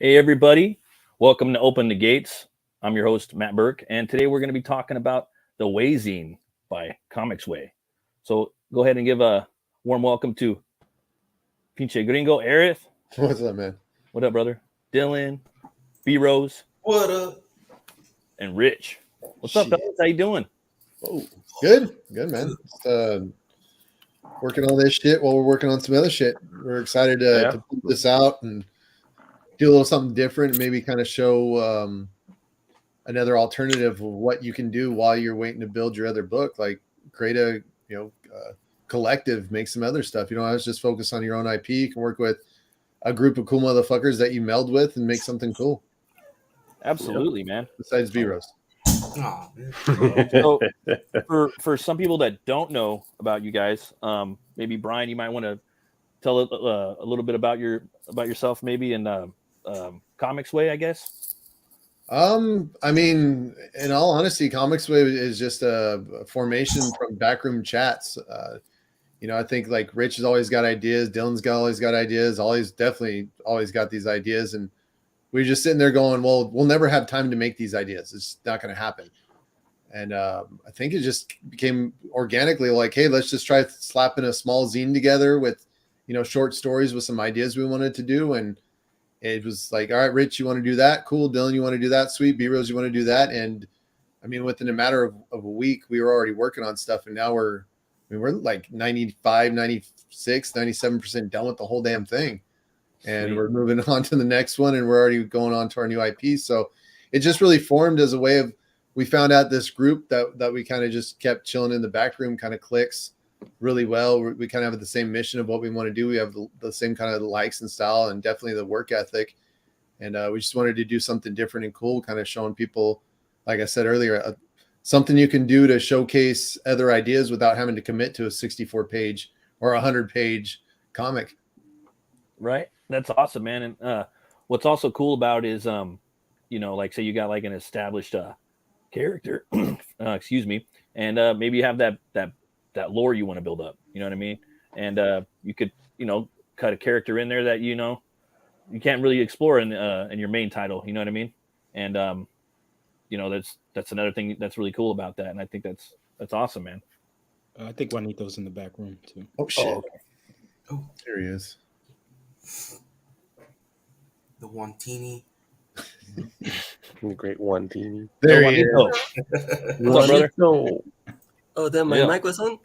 Hey, everybody. Welcome to Open the Gates. I'm your host, Matt Burke, and today we're going to be talking about the Gueyzine by Comics Way. So go ahead and give a warm welcome to Pinche Gringo, Aerith. What's up, man? What up, brother? Dylan, B Rose, What up? and Rich. What's up, fellas? How you doing? Oh, good, man. Just, working on this shit while we're working on some other shit. We're excited to put this out and do a little something different, maybe kind of show another alternative of what you can do while you're waiting to build your other book. Like create a collective, make some other stuff. You don't always just focus on your own IP. You can work with a group of cool motherfuckers that you meld with and make something cool. Absolutely, man. Besides B-Rose. Oh, man. So for some people that don't know about you guys, maybe Brian, you might want to tell a little bit about yourself, maybe in Comics Way, I guess. I mean, in all honesty, Comics Way is just a formation from backroom chats. I think like Rich has always got ideas, Dylan's always got ideas, definitely always got these ideas, and we're just sitting there going, well, we'll never have time to make these ideas. It's not going to happen. And I think it just became organically like, hey, let's just try slapping a small zine together with, short stories with some ideas we wanted to do. And it was like, all right, Rich, you want to do that? Cool. Dylan, you want to do that? Sweet. B-Rose, you want to do that? And I mean, within a matter of a week, we were already working on stuff. And now we're like 95, 96, 97% done with the whole damn thing. And we're moving on to the next one, and we're already going on to our new IP. So it just really formed as a way of, we found out this group that we kind of just kept chilling in the back room kind of clicks really well. We kind of have the same mission of what we want to do. We have the same kind of likes and style and definitely the work ethic. And we just wanted to do something different and cool, kind of showing people, like I said earlier, something you can do to showcase other ideas without having to commit to a 64-page or 100-page comic. Right. That's awesome, man. And what's also cool about it is, like say you got like an established character, excuse me, and maybe you have that lore you want to build up. You know what I mean? And you could, cut a character in there that you can't really explore in your main title. You know what I mean? And that's another thing that's really cool about that. And I think that's awesome, man. I think Juanito's in the back room too. Oh shit! Oh, okay. Oh, There he is. the one teeny. The great one teeny. There he is. What's up, brother? No. Oh, then my mic was on?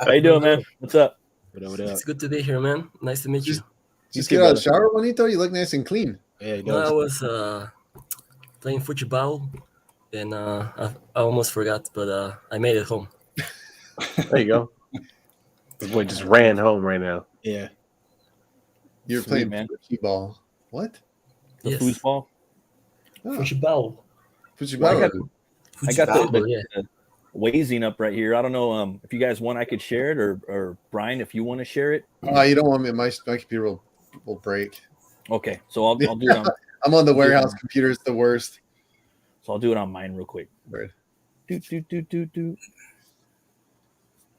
How you doing, man? What's up? What up? It's good to be here, man. Nice to meet you. Just get out of the shower, Juanito. You look nice and clean. Yeah, he No, I does. was playing football, and I almost forgot, but I made it home. There you go. This boy just ran home right now. Yeah. You're Sweet, playing man. football. What? The Yes. foosball. Oh, Football. football. I got Football, the Gueyzine up right here. I don't know if you guys want, I could share it, or Brian, if you want to share it. You don't want me. My computer will break. Okay, so I'll do it on. I'm on the warehouse computer. It's the worst. So I'll do it on mine real quick. Right. Do.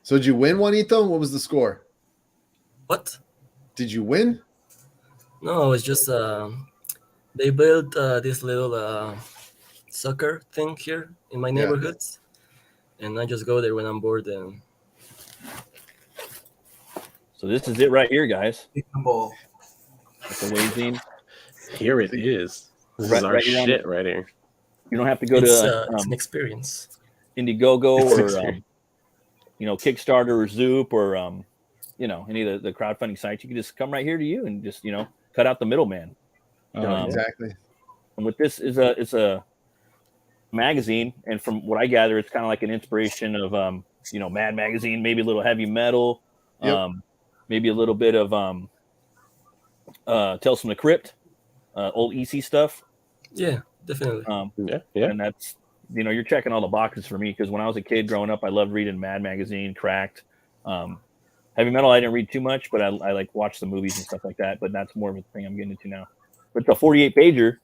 So did you win, Juanito? What was the score? What? Did you win? No, it's just they built this little soccer thing here in my neighborhoods, and I just go there when I'm bored. And So this is it right here, guys. Big ball. That's the Gueyzine. Here it is. This Right- is our right here on shit right here. You don't have to go it's to it's an experience. Indiegogo It's or experience. Kickstarter or Zoop or any of the crowdfunding sites. You can just come right here to you and just cut out the middleman. Exactly. And with this it's a magazine, and from what I gather, it's kind of like an inspiration of Mad Magazine, maybe a little heavy metal, Yep. maybe a little bit of Tales from the Crypt, old EC stuff. Yeah, definitely. Yeah. And that's you're checking all the boxes for me, because when I was a kid growing up, I loved reading Mad Magazine, Cracked. Heavy metal I didn't read too much, but I like watch the movies and stuff like that. But that's more of a thing I'm getting into now. But the 48-pager,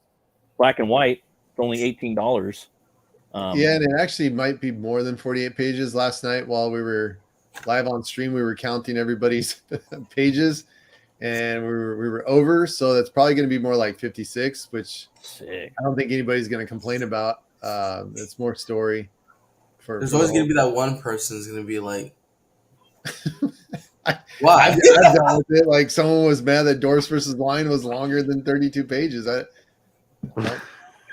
black and white, it's only $18. And it actually might be more than 48 pages. Last night while we were live on stream, we were counting everybody's pages, and we were over. So that's probably going to be more like 56, which Sick. I don't think anybody's going to complain about. It's more story. There's For always the gonna whole be that one person who's gonna be like, I- "Why?" I've dealt with it. Like someone was mad that Doors versus Line was longer than 32 pages. I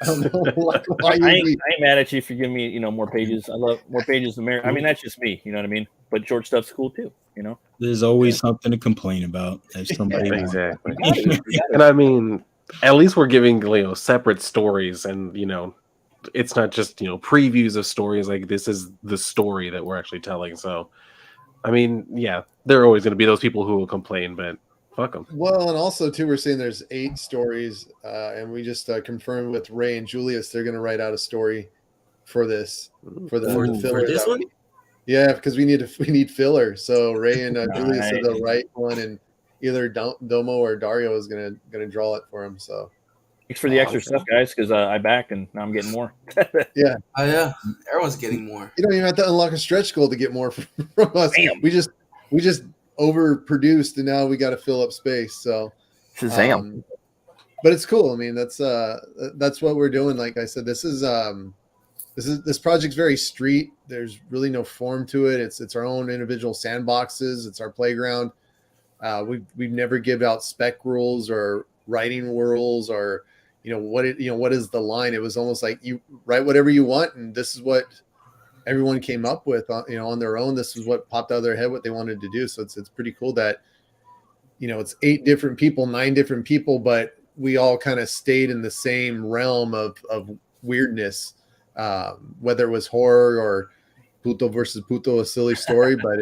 don't know why I you'd ain't, be. I ain't mad at you for giving me, you know, more pages. I love more pages than I mean, that's just me. You know what I mean? But short stuff's cool too. You know. There's always something to complain about that somebody wants. Exactly. You got it. And I mean, at least we're giving separate stories, and it's not just previews of stories. Like this is the story that we're actually telling. So I mean, yeah, there are always going to be those people who will complain, but fuck them. Well, and also too, we're saying there's 8 stories, and we just confirmed with Ray and Julius they're going to write out a story for this for the For filler. this that one? Yeah, because we need filler. So Ray and Julius said Nice. they'll write one, and either Domo or Dario is gonna draw it for him. So Thanks for the extra stuff, guys, because I backed and now I'm getting more. yeah, Oh yeah, everyone's getting more. you don't even have to unlock a stretch goal to get more from us. Damn. We just overproduced, and now we got to fill up space. So Shazam. but it's cool. I mean, that's what we're doing. Like I said, this project's very street. There's really no form to it. It's our own individual sandboxes. It's our playground. We've never give out spec rules or writing rules or what is the line. It was almost like you write whatever you want, and this is what everyone came up with on their own. This is what popped out of their head, what they wanted to do. So it's pretty cool that it's 8 different people, 9 different people, but we all kind of stayed in the same realm of weirdness. Whether it was horror or Puto versus Puto, a silly story, but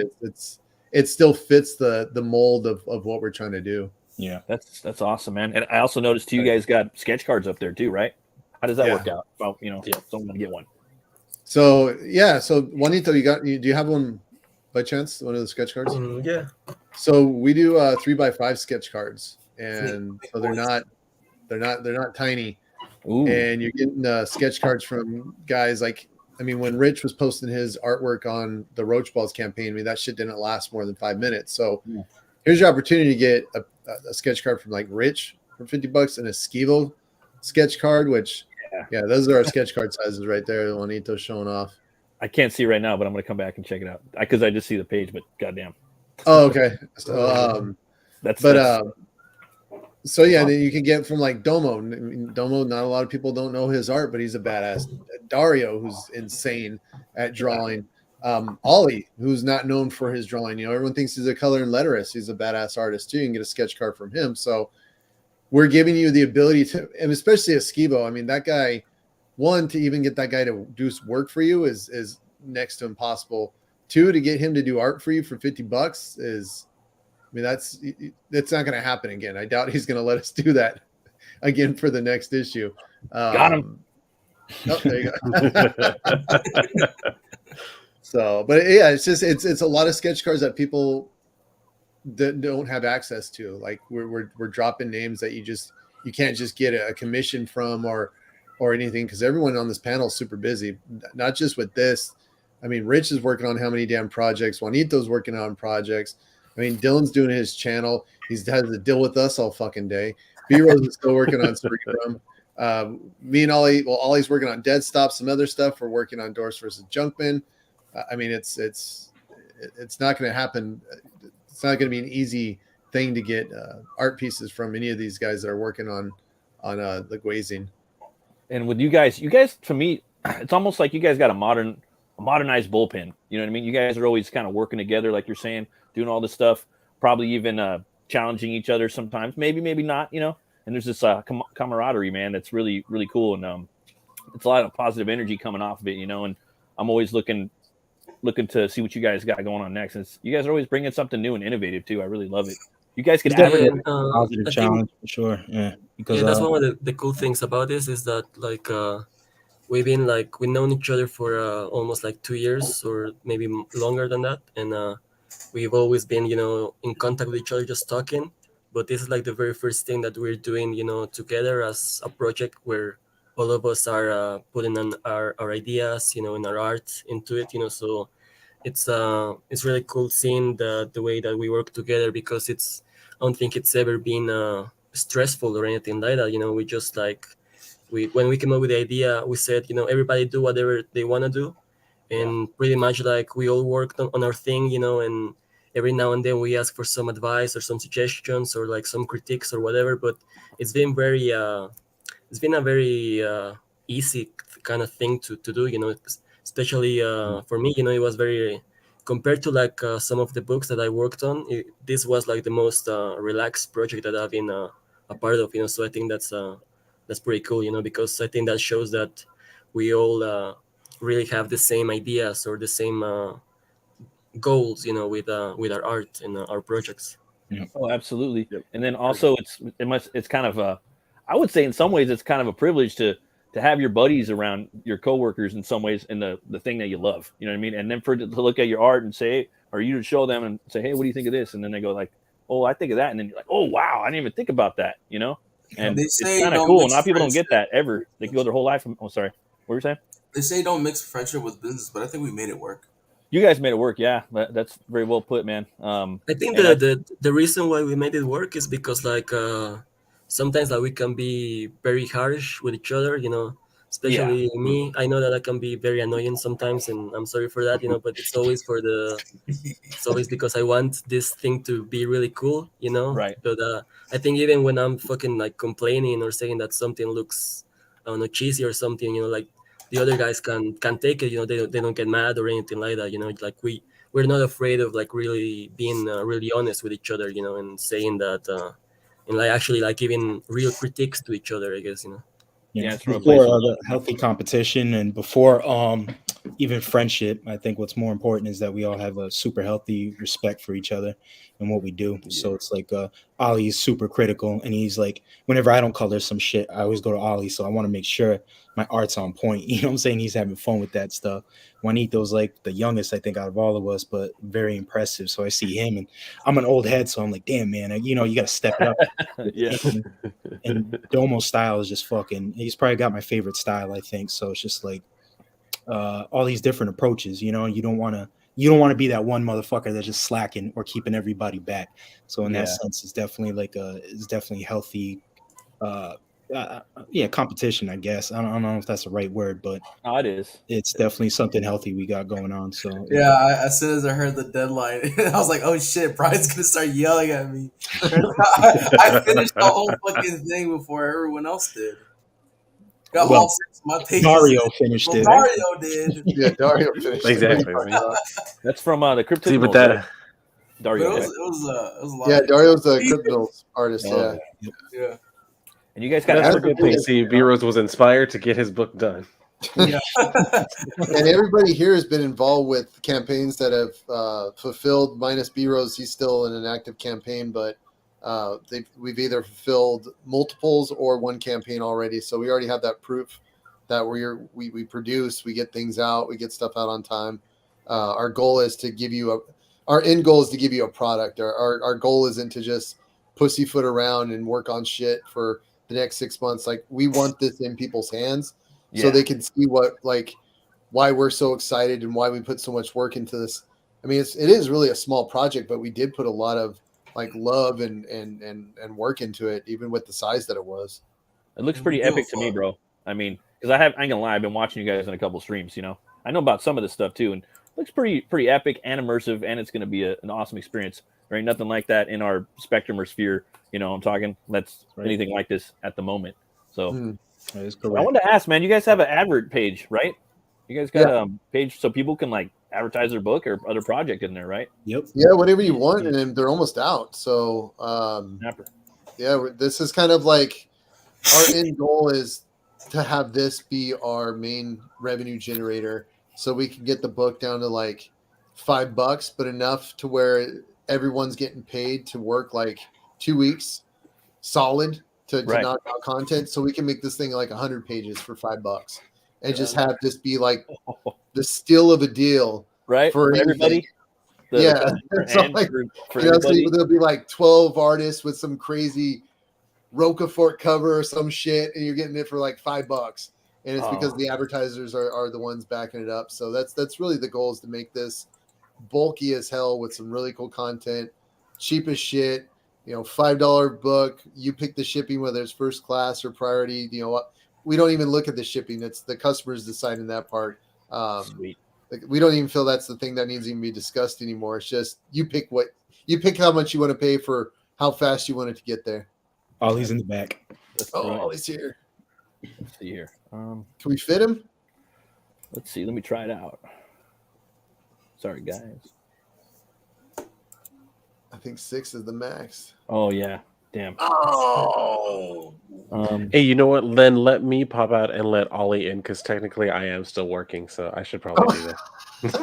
it still fits the mold of what we're trying to do. Yeah, That's awesome, man. And I also noticed you guys got sketch cards up there too, right? How does that Yeah. work out? Well, someone to get one. So Juanito, do you have one by chance? One of the sketch cards? Yeah. So we do 3x5 sketch cards, and so they're not tiny. Ooh. And you're getting sketch cards from guys like, I mean, when Rich was posting his artwork on the Roach Balls campaign, I mean, that shit didn't last more than 5 minutes. So here's your opportunity to get a sketch card from like Rich for $50 and a Skeevo sketch card, which those are our sketch card sizes right there. Juanito's showing off. I can't see right now, but I'm gonna come back and check it out because I just see the page. But goddamn, Oh, okay. So so yeah, then you can get from like Domo. I mean, Domo, not a lot of people don't know his art, but he's a badass. Dario, who's insane at drawing. Ollie, who's not known for his drawing. Everyone thinks he's a color and letterist. He's a badass artist too. You can get a sketch card from him. So we're giving you the ability to, and especially a Skibo. I mean, that guy, one, to even get that guy to do work for you is next to impossible. 2, to get him to do art for you for $50 is, I mean, that's not going to happen again. I doubt he's going to let us do that again for the next issue. Got him. Oh, there you go. So, but yeah, it's a lot of sketch cards that people that don't have access to. Like we're dropping names that you can't just get a commission from or anything, because everyone on this panel is super busy. Not just with this. I mean, Rich is working on how many damn projects? Juanito's working on projects. I mean, Dylan's doing his channel. He has to deal with us all fucking day. B-Rose is still working on Cerebrum. Me and Ollie, Ollie's working on Dead Stop, some other stuff. We're working on Doors versus Junkman. I mean, it's not going to happen. It's not going to be an easy thing to get art pieces from any of these guys that are working on the Gueyzine. And with you guys, to me, it's almost like you guys got a modernized bullpen. You know what I mean? You guys are always kind of working together, like you're saying, doing all this stuff, probably even challenging each other sometimes, maybe not, and there's this camaraderie, man, that's really, really cool. And it's a lot of positive energy coming off of it, and I'm always looking to see what you guys got going on next. And you guys are always bringing something new and innovative too. I really love it. You guys could definitely advertise. a positive challenge for sure. Yeah, because that's one of the cool things about this is that like we've known each other for almost like 2 years or maybe longer than that, and we've always been in contact with each other, just talking. But this is like the very first thing that we're doing together as a project where all of us are putting on our ideas and our art into it, so it's really cool seeing the way that we work together, because it's don't think it's ever been stressful or anything like that. We just like when we came up with the idea, we said, everybody do whatever they want to do, and pretty much like we all worked on our thing, and every now and then we ask for some advice or some suggestions or like some critiques or whatever. But it's been it's been a very easy kind of thing to do, especially for me. It was very, compared to like some of the books that I worked on, this was like the most relaxed project that I've been a part of. So I think that's pretty cool. Because I think that shows that we all really have the same ideas or the same goals, with our art and our projects. Oh, absolutely. Yep. And then also it's kind of I would say in some ways it's kind of a privilege to have your buddies around, your coworkers in some ways, in the thing that you love. You know what I mean? And then to look at your art and say, or you to show them and say, hey, what do you think of this? And then they go like, oh, I think of that. And then you're like, oh wow, I didn't even think about that. And They it's say kind of don't cool. mix Not people don't get friendship. that ever. They can go their whole life. Oh, sorry. What were you saying? They say don't mix friendship with business, but I think we made it work. You guys made it work. Yeah, that's very well put, man. I think and the reason why we made it work is because like sometimes like we can be very harsh with each other, especially me. I know that I can be very annoying sometimes, and I'm sorry for that, but it's always it's always because I want this thing to be really cool, Right. But I think even when I'm fucking like complaining or saying that something looks, I don't know, cheesy or something, like the other guys can take it, they don't get mad or anything like that, like we're not afraid of like really being really honest with each other, and saying that and like actually like giving real critiques to each other, I guess. Yeah, it's from a place Before of the healthy competition and before even friendship, I think what's more important is that we all have a super healthy respect for each other and what we do. So it's like Ollie is super critical, and he's like, whenever I don't color some shit, I always go to Ollie. So I want to make sure my art's on point. You know what I'm saying? He's having fun with that stuff. Juanito's like the youngest, I think, out of all of us, but very impressive. So I see him, and I'm an old head, so I'm like, damn, man, you got to step it up. yeah. And Domo's style is just fucking. He's probably got my favorite style, I think. So it's just like all these different approaches. You don't want to be that one motherfucker that's just slacking or keeping everybody back. So in that sense, it's definitely it's definitely healthy. Competition, I guess. I don't know if that's the right word, but it is. It's definitely something healthy we got going on. So As soon as I heard the deadline, I was like, "Oh shit, Brian's gonna start yelling at me." I finished the whole fucking thing before everyone else did. Got all 6 of my pages. Dario finished it. Dario did. Yeah, Dario finished Exactly. That's from the Cryptic. See, but that Dario. It was a lot. Yeah, Dario's a criminal artist. Yeah. Yeah. And you guys got that's a good thing. See, V-Rose was inspired to get his book done. Yeah. And everybody here has been involved with campaigns that have fulfilled, minus B-Rose. He's still in an active campaign, but we've either fulfilled multiples or one campaign already. So we already have that proof that we produce, we get things out, we get stuff out on time. Our goal is to give you our end goal is to give you a product. Our goal isn't to just pussyfoot around and work on shit for the next 6 months. Like, we want this in people's hands so they can see why we're so excited and why we put so much work into this. I mean, it is really a small project, but we did put a lot of love and work into it, even with the size that it was. It looks pretty epic to me, bro. I mean, because I ain't gonna lie, I've been watching you guys in a couple streams. I know about some of this stuff too, and it looks pretty epic and immersive, and it's gonna be an awesome experience. There ain't nothing like that in our spectrum or sphere. I'm talking. That's anything like this at the moment. So that is I correct. wanted to ask, man, you guys have an advert page, right? You guys got a page so people can advertise their book or other project in there, right? Yep. Yeah, whatever you want, and they're almost out. So this is kind of like our end goal is to have this be our main revenue generator, so we can get the book down to $5, but enough to where everyone's getting paid to work 2 weeks solid to knock out content, so we can make this thing 100 pages for $5 and just have this be the steal of a deal, right? For everybody. So there'll be 12 artists with some crazy Roquefort cover or some shit, and you're getting it for $5, and it's because the advertisers are the ones backing it up. So that's really the goal, is to make this bulky as hell with some really cool content, cheap as shit, $5 book. You pick the shipping, whether it's first class or priority. We don't even look at the shipping. It's the customers deciding that part. Sweet. We don't even feel that's the thing that needs to even be discussed anymore. It's just you pick how much you want to pay for how fast you want it to get there. Ollie's in the back. Ollie's here. Let's see here. Can we fit him? Let's see. Let me try it out. Sorry, guys. I think 6 is the max. Oh yeah. Damn. Oh. Hey, you know what? Then let me pop out and let Ollie in because technically I am still working, so I should probably do that.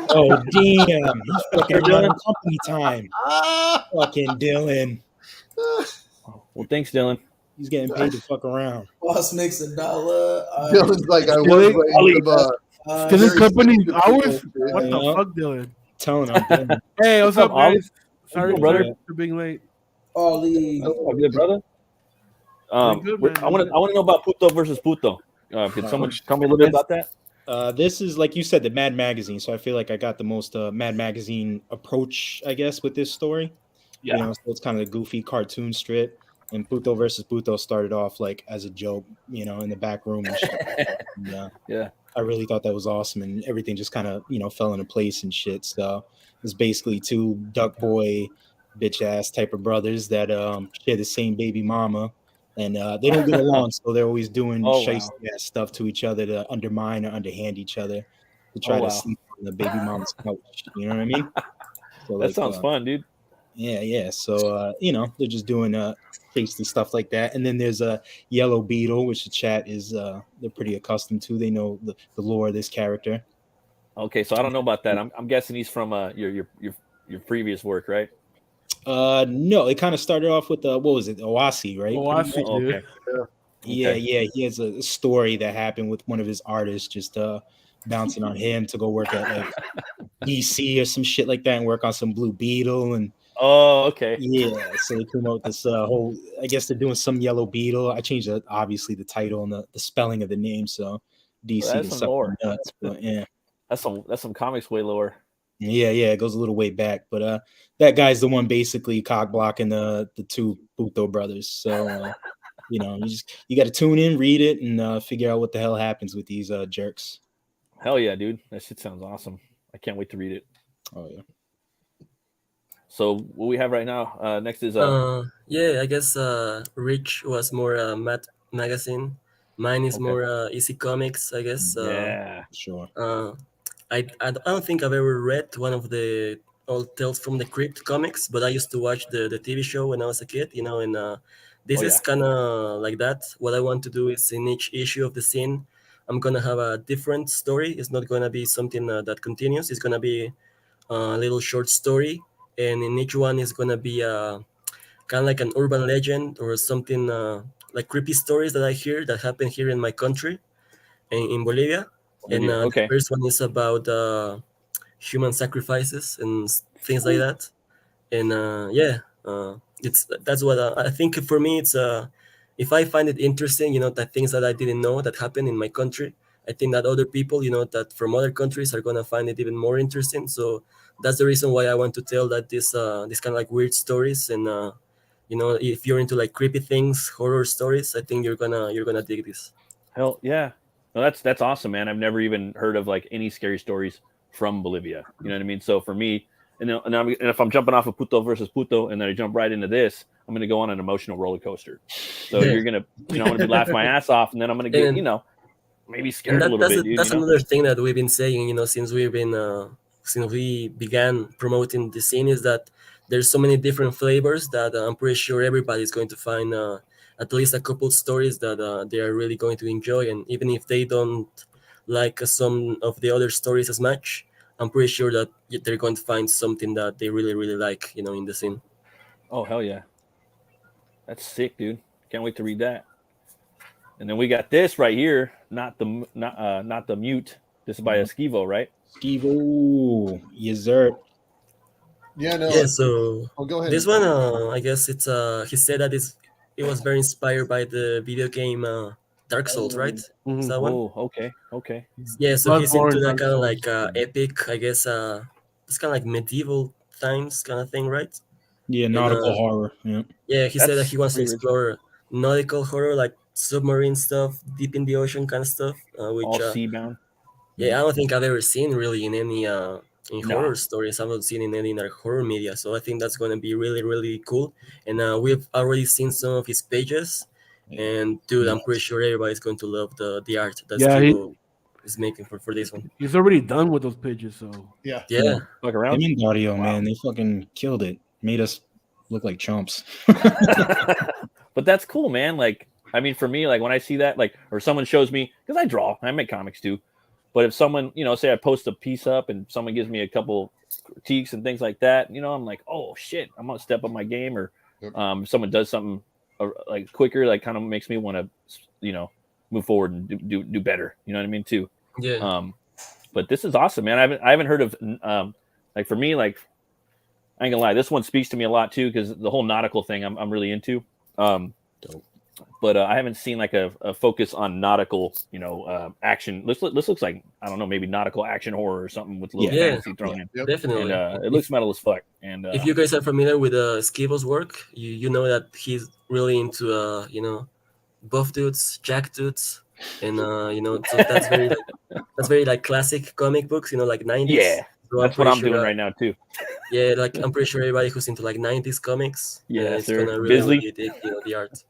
Oh damn! He's fucking running company time. Fucking Dylan. Well, thanks, Dylan. He's getting paid to fuck around. Boss makes $1. Dylan's like, I was waiting Dylan company hours? What Yeah. the fuck, Dylan? Telling him, Dylan. Hey, what's up, Ollie? guys? Sorry, brother? for being late. Ollie. Oh, good, brother. Good, man. I want to know about Puto versus Puto. Can someone tell me a little bit about that? This is, like you said, the Mad Magazine. So I feel like I got the most Mad Magazine approach, I guess, with this story. Yeah. So it's kind of a goofy cartoon strip. And Puto versus Puto started off like as a joke, in the back room and shit. And, Yeah. I really thought that was awesome, and everything just kind of fell into place and shit. So it's basically two duck boy, bitch ass type of brothers that share the same baby mama, and they don't get along, so they're always doing shiesty ass stuff to each other to undermine or underhand each other to try to sleep on the baby mama's couch. You know what I mean? So, That sounds fun, dude. Yeah. So they're just doing tasty stuff like that. And then there's a Yellow Beetle, which the chat is they're pretty accustomed to. They know the lore of this character. Okay, so I don't know about that. I'm guessing he's from your previous work, right? No, it kind of started off with what was it, Owasi, right? Owasi, dude. Okay. Yeah. He has a story that happened with one of his artists just bouncing on him to go work at like DC or some shit like that and work on some Blue Beetle. And oh, okay. Yeah, so they came out with this whole, I guess they're doing some Yellow Beetle. I changed obviously the title and the spelling of the name, so DC Well, that's is some lore. nuts, but yeah. That's some comics way lower. Yeah, it goes a little way back, but that guy's the one basically cock blocking the two Puto brothers. So you got to tune in, read it, and figure out what the hell happens with these jerks. Hell yeah, dude! That shit sounds awesome. I can't wait to read it. Oh yeah. So what we have right now next is I guess Rich was more Matt magazine. Mine is more Easy Comics, I guess. Yeah, sure. I don't think I've ever read one of the old Tales from the Crypt comics, but I used to watch the TV show when I was a kid, and this is kind of like that. What I want to do is in each issue of the scene, I'm going to have a different story. It's not going to be something that continues. It's going to be a little short story, and in each one is going to be kind of like an urban legend or something like creepy stories that I hear that happen here in my country, in Bolivia. And the first one is about human sacrifices and things like that. And that's what I think. For me, it's if I find it interesting, that things that I didn't know that happen in my country, I think that other people, that from other countries are gonna find it even more interesting. So that's the reason why I want to tell that this kind of like weird stories. And if you're into like creepy things, horror stories, I think you're gonna dig this. Hell yeah. No, that's awesome, man. I've never even heard of like any scary stories from Bolivia. You know what I mean? So for me, and if I'm jumping off of Puto versus Puto and then I jump right into this, I'm going to go on an emotional roller coaster. So you're going to, I'm going to be laughing my ass off, and then I'm going to get, maybe scared a little bit. Dude, that's another thing that we've been saying, since we began promoting the scene, is that there's so many different flavors that I'm pretty sure everybody's going to find at least a couple stories that they are really going to enjoy. And even if they don't like some of the other stories as much, I'm pretty sure that they're going to find something that they really, really like, in the scene. Oh, hell yeah. That's sick, dude. Can't wait to read that. And then we got this right here, not the mute. This is by Esquivo, right? Esquivo, yes, sir. Yeah, no. Yeah, so go ahead. This one, I guess it's he said that it was very inspired by the video game Dark Souls, right? Is that one? Oh, okay. Yeah, so he's into Bloodborne, that kind of Dark like epic, I guess. It's kind of like medieval times kind of thing, right? Yeah, And, nautical horror. Yeah. yeah, he said that That's he wants to pretty original. explore nautical horror, like submarine stuff, deep in the ocean kind of stuff, which All sea bound. yeah, I don't think I've ever seen really in any in No. horror stories. I haven't seen in any other horror media, so I think that's going to be really really cool. And we've already seen some of his pages, and dude, I'm pretty sure everybody's going to love the art that Yeah, Skibo is making for this one. he's already done with those pages. So Yeah. Yeah, Fuck Him around. and Audio, man, they fucking killed it. Made us look like chumps. But that's cool, man. Like, I mean, for me, like when I see that, like, or someone shows me, because I draw, I make comics too. But if someone, say I post a piece up and someone gives me a couple critiques and things like that, I'm like, oh shit, I'm gonna step up my game. Or someone does something like quicker, like kind of makes me want to, move forward and do better. You know what I mean too. yeah, But this is awesome, man. I haven't heard of like for me, like I ain't gonna lie, this one speaks to me a lot too because the whole nautical thing I'm really into. But I haven't seen like a focus on nautical, action. This looks like, I don't know, maybe nautical action horror or something with a little Yeah. fantasy thrown in. Yep. definitely. And it looks metal as fuck. And If you guys are familiar with Skibo's work, you know that he's really into buff dudes, jack dudes, and so that's very like classic comic books, like 90s. yeah, So that's what I'm doing right now too. Yeah, like I'm pretty sure everybody who's into like 90s comics, Yeah, is sir. gonna really, Bisley. really dig the art.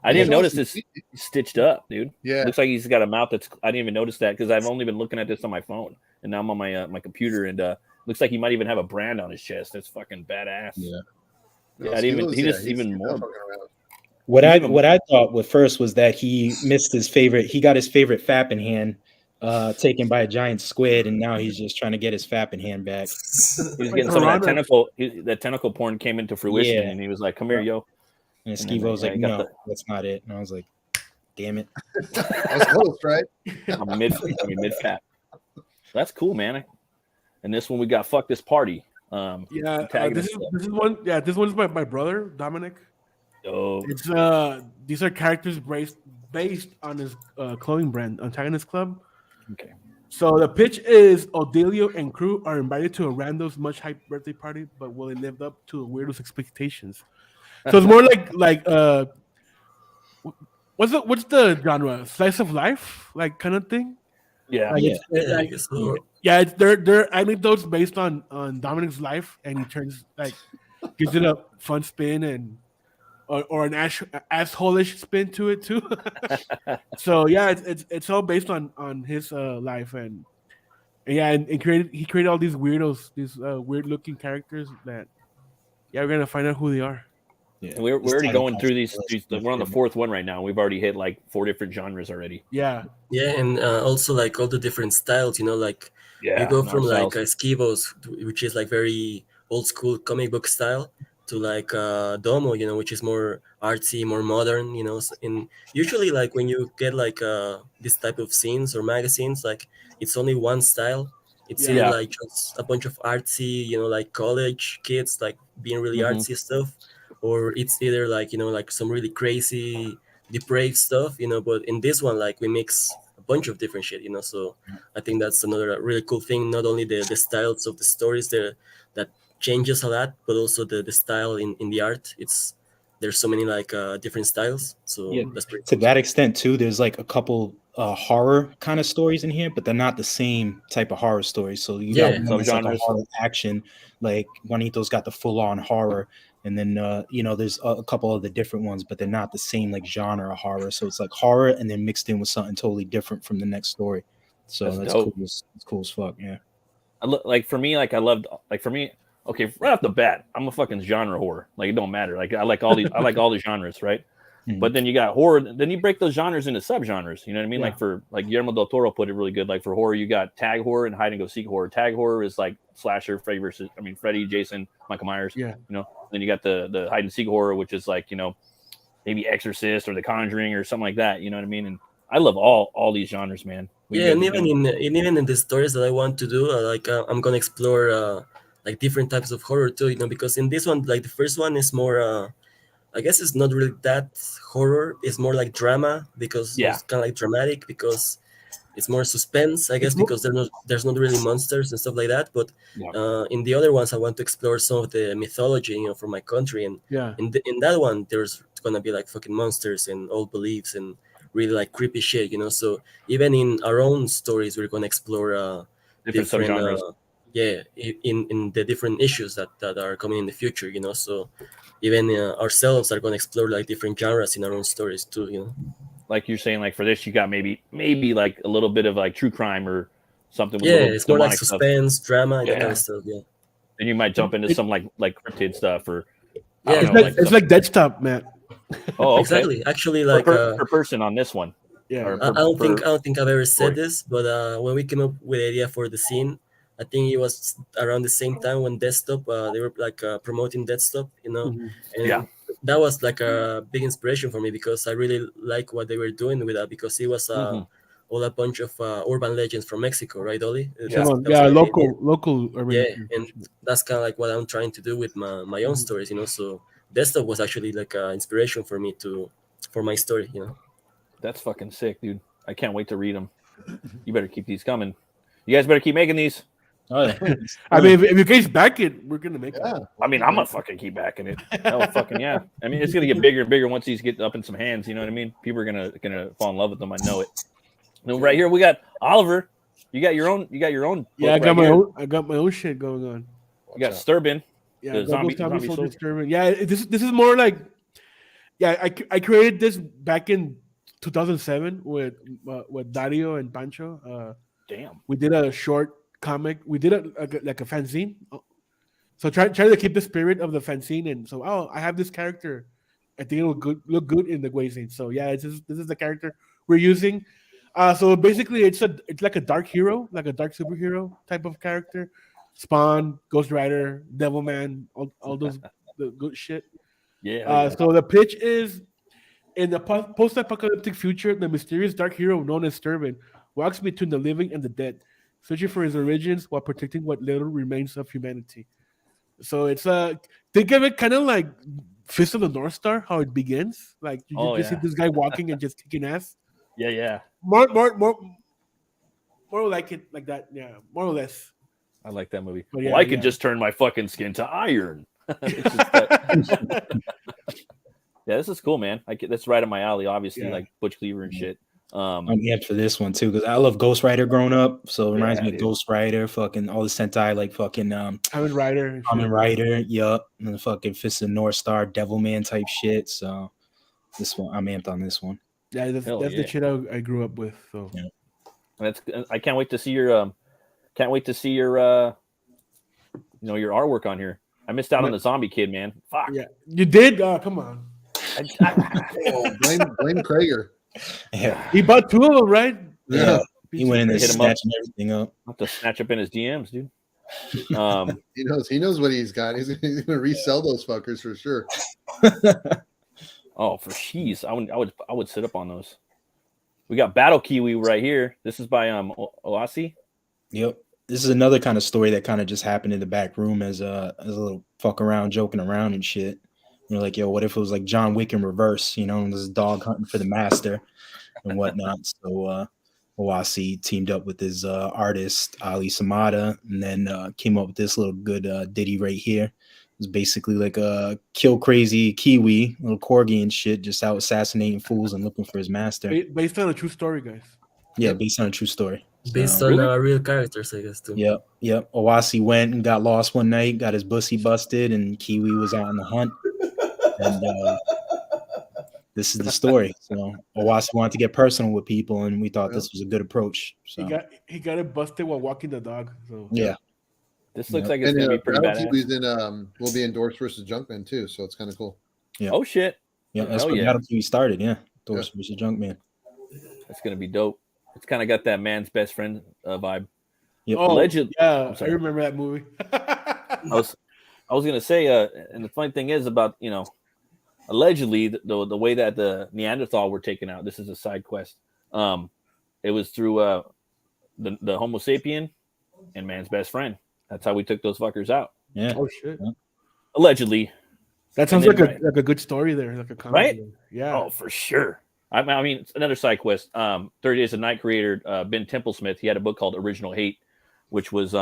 I didn't Yeah. notice this stitched up, dude. Yeah. Looks like he's got a mouth I didn't even notice that because I've only been looking at this on my phone, and now I'm on my computer, and looks like he might even have a brand on his chest. That's fucking badass. Yeah. Yeah, I didn't even. He just even he's more. not fucking around. What I thought at first was that he missed his favorite. He got his favorite fapping hand taken by a giant squid, and now he's just trying to get his fapping hand back. He was getting some of that tentacle. That tentacle porn came into fruition, Yeah. and he was like, "Come here, yo." And And then Skibo was I like, got "No, that's not it." And I was like, "Damn it!" I was close, right? I'm mid fat. That's cool, man. And this one we got fuck this party. yeah, Antagonist this is one. Yeah, this one's my brother Dominic. Oh, It's these are characters based on his clothing brand, Antagonist Club. okay. So the pitch is Odelio and crew are invited to a random's much hyped birthday party, but will they live up to the weirdo's expectations? So it's more like what's the genre? Slice of life, like kind of thing. Yeah. Like, Yeah. it's- Yeah, I like, guess so. yeah, they're anecdotes based on Dominic's life, and he turns gives it a fun spin and or an asshole-ish spin to it too. So yeah, it's all based on his life and yeah, and he created all these weirdos, these weird looking characters that we're gonna find out who they are. Yeah. We're already going through these. Yeah. We're on the fourth one right now. We've already hit like 4 different genres already. Yeah, Yeah, and also like all the different styles, like Yeah. you go from like styles. Skibo's, which is like very old school comic book style, to like Domo, which is more artsy, more modern, and usually like when you get like this type of scenes or magazines, like it's only one style. It's either Yeah. like just a bunch of artsy, like college kids like being really Mhm. artsy stuff, or it's either like like some really crazy depraved stuff, but in this one like we mix a bunch of different shit, so I think that's another really cool thing. Not only the styles of the stories there that changes a lot, but also the style in the art. There's so many like different styles, so Yeah. that's pretty To cool. that extent too, there's like a couple horror kind of stories in here, but they're not the same type of horror stories. So you Yeah. got one Some that's like a genres. horror action, like Juanito's got the full on horror, and then there's a couple of the different ones, but they're not the same like genre of horror. So it's like horror and then mixed in with something totally different from the next story. So That's that's dope. cool. It's cool as fuck. Yeah. Like for me, okay, right off the bat, I'm a fucking genre whore. Like it don't matter. Like I like all the genres, right? Mhm. But then you got horror. Then you break those genres into subgenres. You know what I mean? Yeah. Like Guillermo del Toro put it really good. Like for horror, you got tag horror and hide and go seek horror. Tag horror is like slasher, Freddy, Jason, Michael Myers. Yeah. Then you got the hide and seek horror, which is like maybe Exorcist or The Conjuring or something like that. You know what I mean? And I love all these genres, man. Yeah, and even in the stories that I want to do, I'm gonna explore like different types of horror too, because in this one, like the first one is more, I guess it's not really that horror. It's more like drama because Yeah. it's kind of like dramatic because it's more suspense, I guess, because there's not really monsters and stuff like that. But Yeah. in the other ones, I want to explore some of the mythology, from my country, and Yeah. in that one, there's gonna be like fucking monsters and old beliefs and really like creepy shit, So even in our own stories, we're gonna explore Different different subgenres. in the different issues that are coming in the future, So even ourselves are gonna explore like different genres in our own stories too, Like you're saying, like for this, you got maybe like a little bit of like true crime or something with Yeah, a little it's more like demonic stuff. suspense, drama, and that kind Yeah. of stuff. Yeah. Then you might jump into some like cryptid stuff or I Yeah, don't know, It's like Desktop, Matt. oh, okay. exactly. Actually, like per person on this one. Yeah. Or I don't think per I've ever story. said this, but when we came up with the idea for the scene, I think it was around the same time when Desktop they were like promoting Desktop, Mhm. and Yeah. that was like a big inspiration for me because I really like what they were doing with that because it was Mhm. all a bunch of urban legends from Mexico, right, Oli? Yeah. Come on. That was Yeah, the idea. local urban Yeah, legend. and that's kind of like what I'm trying to do with my own stories, So Desktop was actually like an inspiration for me for my story. That's fucking sick, dude. I can't wait to read them. You better keep these coming. You guys better keep making these. Oh yeah. I mean, if you guys back it, we're gonna make Yeah. it. I mean, I'm gonna fucking keep backing it. Hell, fucking yeah. I mean, it's gonna get bigger and bigger once these get up in some hands. You know what I mean? People are gonna fall in love with them. I know it. And right here we got Oliver. You got your own. Yeah, I book got right my here. own. I got my own shit going on. You got Sturbin. Yeah, The zombie so soldier. disturbing. Yeah, this is more like. Yeah, I created this back in 2007 with Dario and Pancho. Damn. We did a short comic. We did like a fanzine. So trying to keep the spirit of the fanzine, and so I have this character. I think it will look good in the Gueyzine. So yeah, this is the character we're using. So basically, it's like a dark hero, like a dark superhero type of character. Spawn, Ghost Rider, Devilman, all those the good shit. Yeah. So the pitch is in the post-apocalyptic future, the mysterious dark hero known as Sturban walks between the living and the dead, searching for his origins while protecting what little remains of humanity. So it's think of it kind of like Fist of the North Star, how it begins. Like you Oh, just see yeah. this guy walking and just kicking ass. Yeah. More like it like that. Yeah, more or less. I like that movie. But Well, yeah, I could yeah. just turn my fucking skin to iron. It's just that- yeah, this is cool, man. That's right up my alley. Obviously, Yeah. like Butch Cleaver and shit. I'm amped for this one too because I love Ghost Rider growing up, so it reminds Yeah, me of dude. Ghost Rider, fucking all the Sentai, like fucking Kamen Rider. and Kamen shit. Rider, yup, and the fucking Fist of the North Star, Devilman type shit. So this one, I'm amped on this one. Yeah, that's Hell the yeah. shit I grew up with. So Yeah. I can't wait to see your your artwork on here. I missed out on the zombie kid, man. Fuck. yeah, you did. Come on, Blame Krager. Yeah, he bought two of them, right? yeah. He went in there Hit him up. snatching everything up. I'll have to snatch up in his DMs, dude. He knows what he's got. He's gonna resell those fuckers for sure. Oh, for jeez, I would sit up on those. We got Battle Kiwi right here. This is by Oasi. Yep. This is another kind of story that kind of just happened in the back room as a little fuck around, joking around and shit. You're like, yo, what if it was like John Wick in reverse, and this dog hunting for the master and whatnot. So Oasi teamed up with his artist Ali Samada and then came up with this little good ditty right here. It was basically like a kill crazy Kiwi, little corgi and shit, just out assassinating fools and looking for his master. Based on a true story, guys. Yeah, based on a true story. Based So, on Really? real characters, I guess too. Yep. Owasi went and got lost one night, got his bussy busted, and Kiwi was out on the hunt. And this is the story. So Owasi wanted to get personal with people, and we thought this was a good approach. So He got it busted while walking the dog. So yeah. This looks Yep. like it's And gonna be pretty Battle badass. Kiwi's in will be endorsed versus Junkman too, so it's kind of cool. Oh shit, Yeah, that's Hell where yeah. Battle Kiwi started. Yeah, Doris versus Junkman. that's gonna be dope. It's kind of got that man's best friend vibe. Yep. oh Alleged- yeah, I'm I sorry. remember that movie. I was gonna say, and the funny thing is about allegedly the way that the Neanderthal were taken out. This is a side quest. It was through the Homo sapien and man's best friend. That's how we took those fuckers out. Yeah. Oh shit, Allegedly. that sounds And like then, a good story there, like a comedy. Right? Yeah. Oh, for sure. I mean, it's another side quest. 30 Days of Night creator Ben Templesmith, he had a book called Original Hate, which was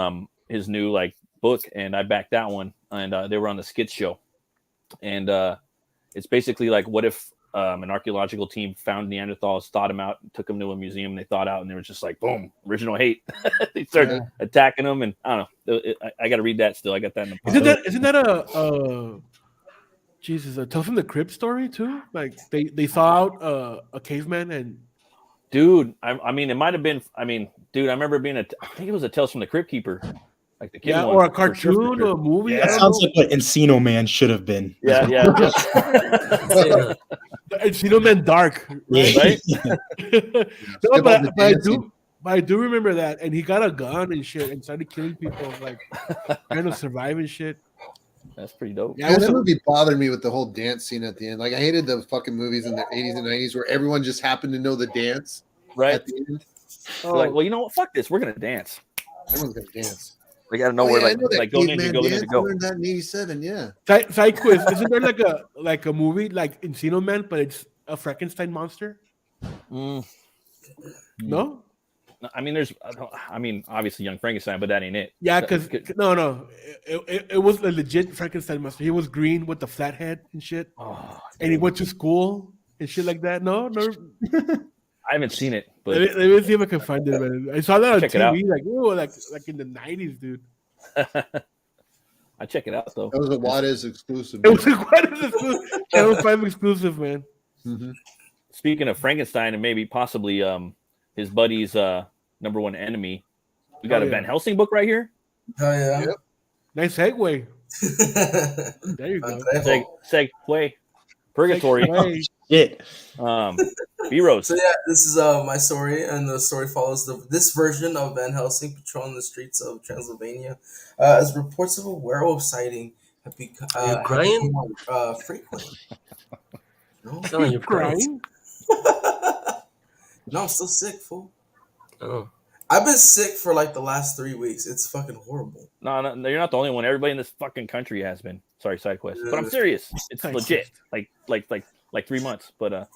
his new like book, and I backed that one. And they were on the Skits show, and it's basically like, what if an archaeological team found Neanderthals, thawed them out, and took them to a museum, and they thawed out, and they were just like, boom, Original Hate. They started attacking them, and I don't know. I got to read that still. I got that in the Isn't that a Jesus, a Tales from the Crypt story too? Like they saw out a caveman and dude. I mean, it might have been. I mean, dude, I remember being I think it was a Tales from the Crypt Keeper, like the kid one, or a for cartoon sure. or a movie. That sounds like what Encino Man should have been. Yeah. Encino Man Dark, right? Right? No, but I do remember that, and he got a gun and shit and started killing people, like trying to survive and shit. That's pretty dope. Yeah, that movie bothered me with the whole dance scene at the end. Like, I hated the fucking movies in the 80s and 90s where everyone just happened to know the dance Right? at the end. They're like, well, you know what? Fuck this. We're gonna dance. Everyone's gonna dance. They got to know where, I like, know that like go ninja, caveman go dance. ninja, go. I learned that in '87. Yeah. Side quiz. Isn't there like a movie like Encino Man, but it's a Frankenstein monster? Mm, No. I mean, obviously Young Frankenstein, but that ain't it. Yeah, because no, it was a legit Frankenstein monster. He was green with the flat head and shit, Oh, and he went to school and shit like that. No. I haven't seen it, but Let me see if I can find it, man. I saw that on Check it out. TV, like in the 90s, dude. I check it out though. That was a Juarez exclusive. It was quite exclusive. Channel 5 exclusive, man. Mm-hmm. Speaking of Frankenstein and maybe possibly his buddy's number one enemy, we got a Van Helsing book right here. Oh yeah. Yep. Nice segue. There you go. Segue. Purgatory. Segue. Shit. B-Rose. So yeah, this is my story, and the story follows this version of Van Helsing patrolling the streets of Transylvania, as reports of a werewolf sighting have become crying? more frequent. No, Sound like you're crying. no, I'm still sick, fool. Oh. I've been sick for like the last 3 weeks. It's fucking horrible. No, you're not the only one. Everybody in this fucking country has been. Sorry, side quest. But I'm serious. It's legit. Like 3 months. But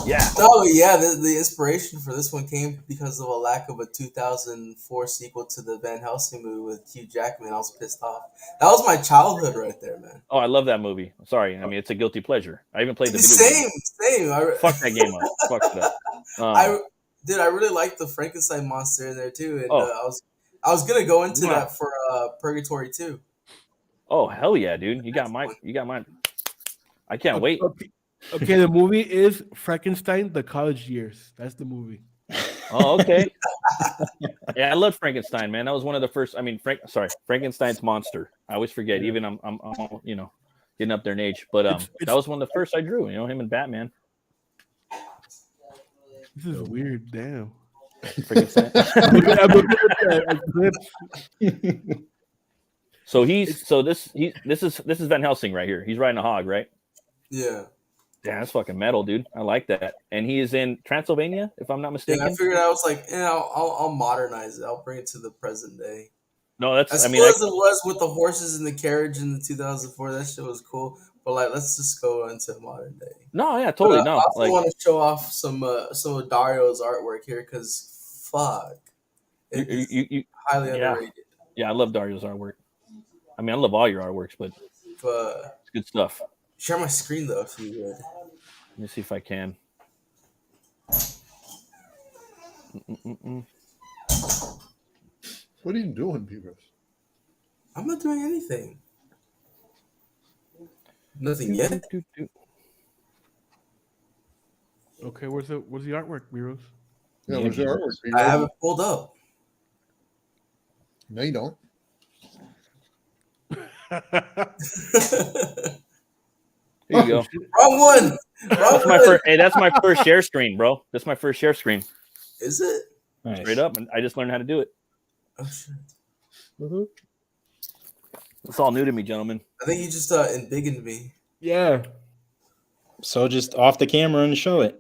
yeah. No, yeah. The inspiration for this one came because of a lack of a 2004 sequel to the Van Helsing movie with Hugh Jackman. I was pissed off. That was my childhood right there, man. Oh, I love that movie. Sorry. I mean, it's a guilty pleasure. I even played the video game. Same. Fuck that game up. Fuck it up. I really liked the Frankenstein monster in there too, and Oh. I was gonna go into that for Purgatory too. Oh hell yeah, dude! You got mine. I can't wait. Okay, the movie is Frankenstein: The College Years. That's the movie. Oh, okay. Yeah, I love Frankenstein, man. That was one of the first. I mean, Frankenstein's monster. I always forget. Even I'm getting up there in age, but that was one of the first I drew. You know, him and Batman. This is weird. Damn. Frankenstein. This is Van Helsing right here. He's riding a hog, right? Yeah. Yeah, that's fucking metal, dude. I like that. And he is in Transylvania, if I'm not mistaken. Yeah, I figured I was like, I'll modernize it. I'll bring it to the present day. No, that's as cool as it was with the horses and the carriage in the 2004. That shit was cool. But like, let's just go into modern day. No, yeah, totally. I also want to show off some of Dario's artwork here because fuck, you highly underrated. Yeah, I love Dario's artwork. I mean, I love all your artworks, but it's good stuff. Share my screen though, if you would. Let me see if I can. What are you doing, P-Rose? I'm not doing anything. Nothing yet. Okay, where's the artwork, Miros? Yeah, where's the artwork? I have it pulled up. No, you don't. Here you go. Wrong one. That's my first share screen, bro. That's my first share screen. Is it? Nice. Straight up, and I just learned how to do it. Oh shit. Mm-hmm. It's all new to me, gentlemen. I think you just embiggened me. Yeah. So just off the camera and show it.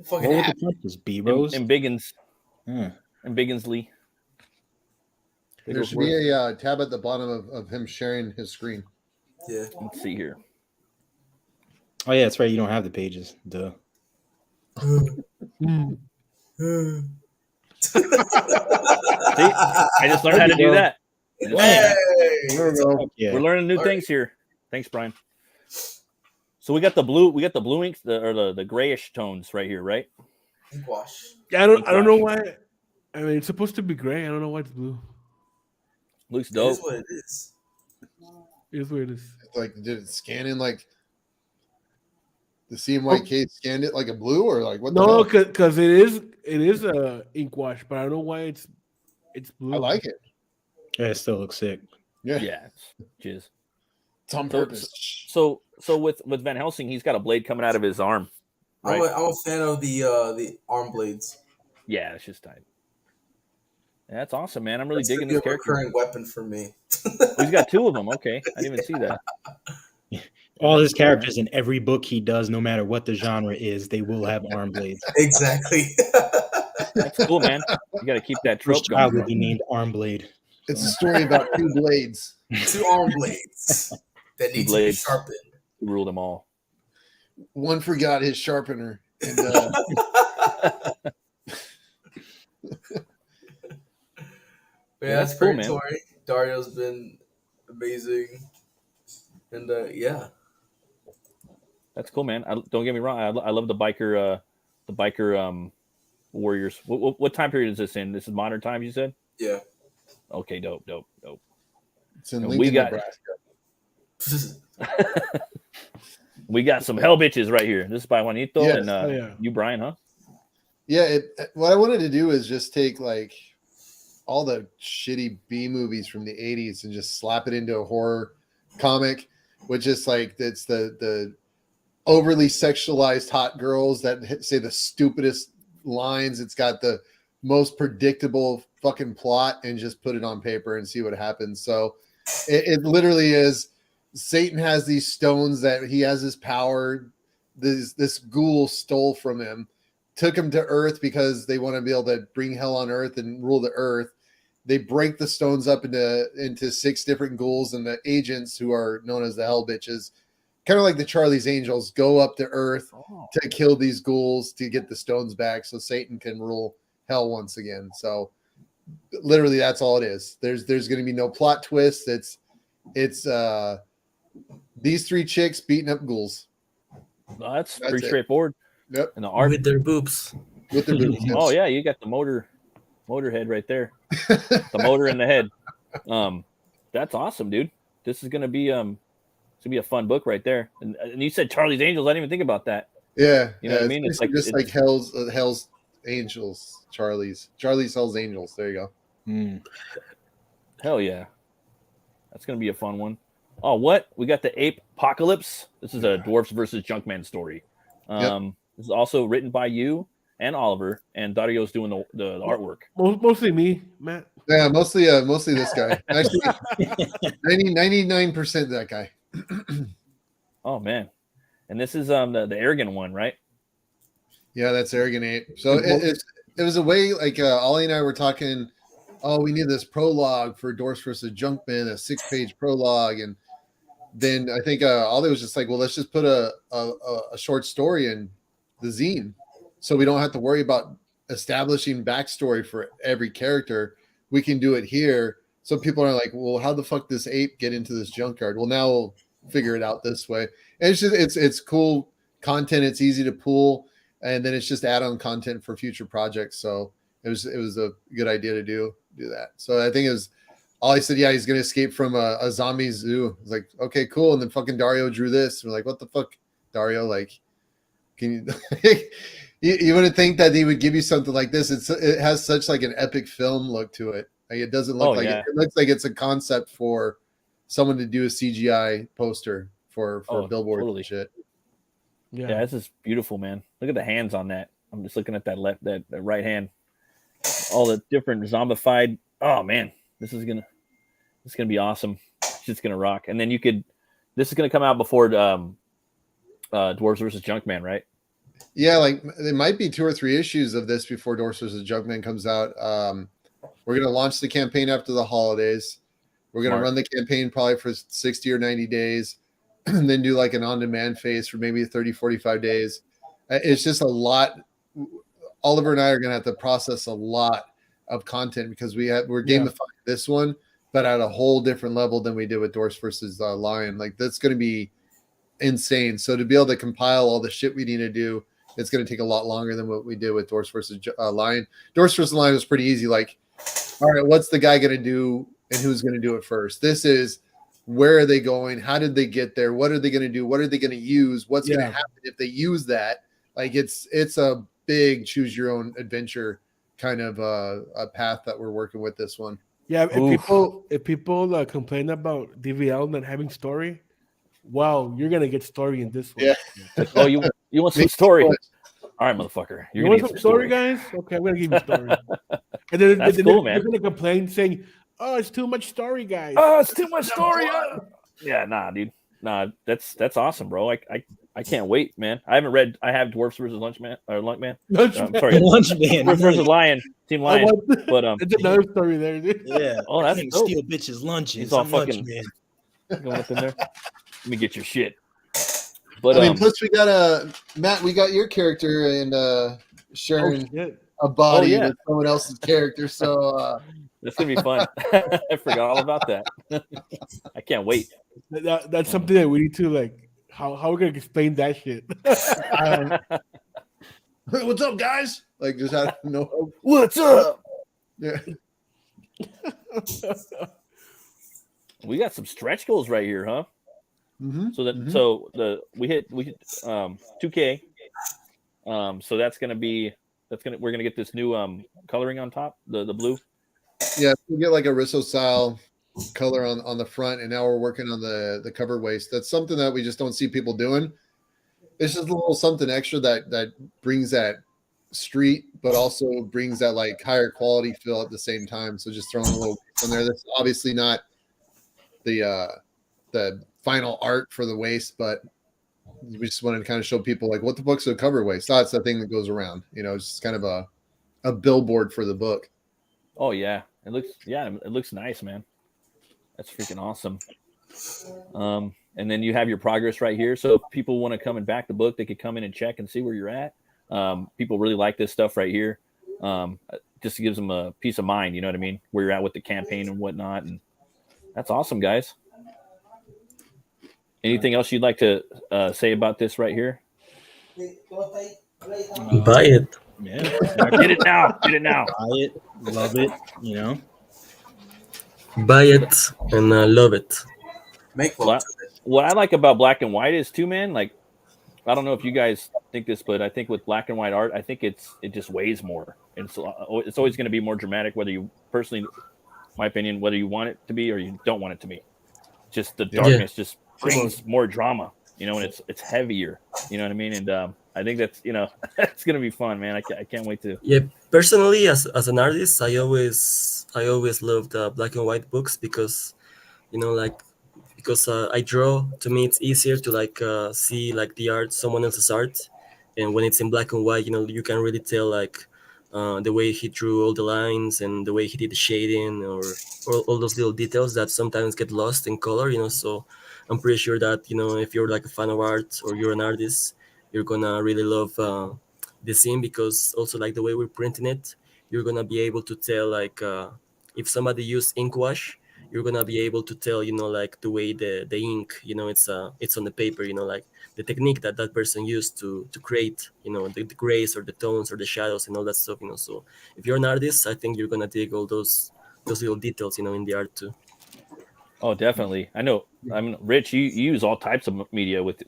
Fucking What would the purpose be, Rose? Embiggens. Yeah. Embiggens Lee. There should be a tab at the bottom of him sharing his screen. Yeah. Let's see here. Oh yeah, that's right. You don't have the pages. Duh. Mm. See, I just learned how to do that. I just learned that. Hey, There we go. Yeah. We're learning new All things here. Thanks, Brian. So we got the blue inks, the grayish tones right here, right? ink wash. Yeah, I don't know Gosh. why. I mean, it's supposed to be gray. I don't know why it's blue. Looks It dope. is what it is. It is what it is. Like, did it scan in like the CMYK scanned it like a blue or like what? No, The hell? because it is a ink wash, but I don't know why it's blue. I like it. Yeah, it still looks sick. Yeah, Yeah, jizz. it's on So- purpose. So with Van Helsing, he's got a blade coming out of his arm. Right? I'm a fan of the arm blades. Yeah, it's just tight. Yeah, that's awesome, man. I'm really That's digging gonna be this a character. recurring weapon for me. Oh, he's got two of them. Okay, I didn't even see that. All his characters in every book he does, no matter what the genre is, they will have arm blades. Exactly. That's cool, man. You got to keep that trope First child going. will be named Arm Blade. It's a story about two blades. 2 arm blades that need to be blades. sharpened. Rule them all. One forgot his sharpener, and Yeah, that's that's cool, great, man. Tori. Dario's been amazing, and That's cool, man. Don't get me wrong. I love the biker warriors. What time period is this in? This is modern times, you said? yeah. Okay, dope. it's in And Lincoln, we got- Nebraska. We got some hell bitches right here. This is by Juanito Yes. and Oh, yeah. you, Brian, huh? Yeah, what I wanted to do is just take like all the shitty B movies from the 80s and just slap it into a horror comic, which is like it's the overly sexualized hot girls that say the stupidest lines. It's got the most predictable fucking plot, and just put it on paper and see what happens. So it literally is Satan has these stones that he has his power. This ghoul stole from him, took him to Earth because they want to be able to bring hell on Earth and rule the Earth. They break the stones up into 6 different ghouls, and the agents, who are known as the Hell Bitches, kind of like the Charlie's Angels, go up to Earth to kill these ghouls to get the stones back, so Satan can rule hell once again. So literally, that's all it is. There's going to be no plot twist. It's these 3 chicks beating up ghouls. Well, that's That's pretty it. straightforward. Yep, And the art. With their boobs. with their boobies. Oh yeah, you got the motor head right there. The motor in the head. That's awesome, dude. This is gonna be it's gonna be a fun book right there. And you said Charlie's Angels. I didn't even think about that. Yeah, You know what I mean? It's It's like- just it's- like Hell's Angels, Charlie's Hell's Angels. There you go. Mm. Hell yeah, that's gonna be a fun one. Oh, what? We got the Ape Apocalypse. This is a Dwarfs versus Junkman story. This is also written by you and Oliver, and Dario's doing the artwork. Mostly me, Matt. Yeah, mostly this guy. Actually, 99% that guy. Oh man, and this is the arrogant one, right? Yeah, that's Arrogant Ape. So it was a way like Ollie and I were talking. Oh, we need this prologue for Dwarfs versus Junkman, a 6-page prologue, and then I think Ollie was just like, well, let's just put a short story in the zine, so we don't have to worry about establishing backstory for every character. We can do it here. So people are like, well, how the fuck does Ape get into this junkyard? Well, now we'll figure it out this way. And it's just it's cool content. It's easy to pull, and then it's just add-on content for future projects. So it was a good idea to do that. So I think it was Ollie said, yeah, he's gonna escape from a zombie zoo. I was like, okay, cool. And then fucking Dario drew this. We're like, what the fuck, Dario? Like, can you you wouldn't think that he would give you something like this. It has such like an epic film look to it. Like, it doesn't look yeah. it looks like it's a concept for someone to do a CGI poster for billboards totally. and shit. Yeah, this is beautiful, man. Look at the hands on that. I'm just looking at that right hand. All the different zombified. Oh man, this is gonna be awesome. It's just gonna rock. And then this is gonna come out before Dwarves versus Junkman, right? Yeah, like there might be 2 or 3 issues of this before Dwarfs vs. Junkman comes out. We're gonna launch the campaign after the holidays. We're gonna Smart. run the campaign probably for 60 or 90 days, and then do like an on-demand phase for maybe 30, 45 days. It's just a lot Oliver and I are going to have to process a lot of content because we're gamifying this one, but at a whole different level than we did with Dwarfs versus Lion. Like that's going to be insane. So to be able to compile all the shit we need to do, it's going to take a lot longer than what we did with Dwarfs versus Lion. Dwarfs versus Lion was pretty easy. Like, all right, what's the guy going to do and who's going to do it first? This is where are they going? How did they get there? What are they going to do? What are they going to use? What's going to happen if they use that? Like it's a big choose your own adventure kind of a path that we're working with this one. Yeah, if people complain about DVL not having story, wow, you're gonna get story in this one. Yeah. Like, oh, you want some story? All right, motherfucker. You want some story, guys? Okay, I'm gonna give you story. And then That's cool, man. They're gonna complain saying, "Oh, it's too much story, guys." Oh, it's too much story. Yeah, nah, dude. Nah, that's awesome, bro. I can't wait, man. I have Dwarfs versus Lunchman or Lunkman. I'm sorry, Lunchman. Dwarfs versus Lion, Team Lion. But it's another story there, dude. Yeah. Oh, that's dope. Steal bitches' lunches. He's all fucking going up in there. Let me get your shit. But I mean, plus we got Matt. We got your character and sharing a body with someone else's character. So that's gonna be fun. I forgot all about that. I can't wait. That's something that we need to like. How we're gonna explain that shit? What's up, guys? Like, just I don't know. What's up? Yeah. We got some stretch goals right here, huh? Mm-hmm. So we hit 2K. So we're gonna get this new coloring on top, the blue. Yeah, we get like a Risso style color on the front, and now we're working on the cover waist. That's something that we just don't see people doing. It's just a little something extra that brings that street, but also brings that like higher quality feel at the same time. So just throwing a little on there. That's obviously not the final art for the waist, but we just wanted to kind of show people like what the book's a cover waist. That's the thing that goes around. It's just kind of a billboard for the book. Oh yeah, it looks nice, man. That's freaking awesome. And then you have your progress right here. So if people want to come and back the book, they could come in and check and see where you're at. People really like this stuff right here. Just gives them a peace of mind, you know what I mean? Where you're at with the campaign and whatnot. And that's awesome, guys. Anything else you'd like to say about this right here? Buy it. Yeah. Get it now. Get it now. Buy it. Love it. Buy it and love it. Make love to it. What I like about black and white is too, man. Like, I don't know if you guys think this, but I think with black and white art, I think it just weighs more. And it's always going to be more dramatic, whether you personally, my opinion, whether you want it to be or you don't want it to be. Just the darkness just brings more drama, and it's heavier. You know what I mean? And I think that's it's gonna be fun, man. I can't wait to. Yeah, personally, as an artist, I always loved black and white books because, I draw. To me, it's easier to see like the art, someone else's art, and when it's in black and white, you can really tell the way he drew all the lines and the way he did the shading or all those little details that sometimes get lost in color. So I'm pretty sure that if you're like a fan of art or you're an artist, you're gonna really love the scene, because also like the way we're printing it, you're gonna be able to tell if somebody used ink wash, you're gonna be able to tell like the way the ink it's on the paper, like the technique that person used to create the grays or the tones or the shadows and all that stuff. So if you're an artist, I think you're gonna dig all those little details in the art too. Oh, definitely. I know. I mean, Rich, you use all types of media with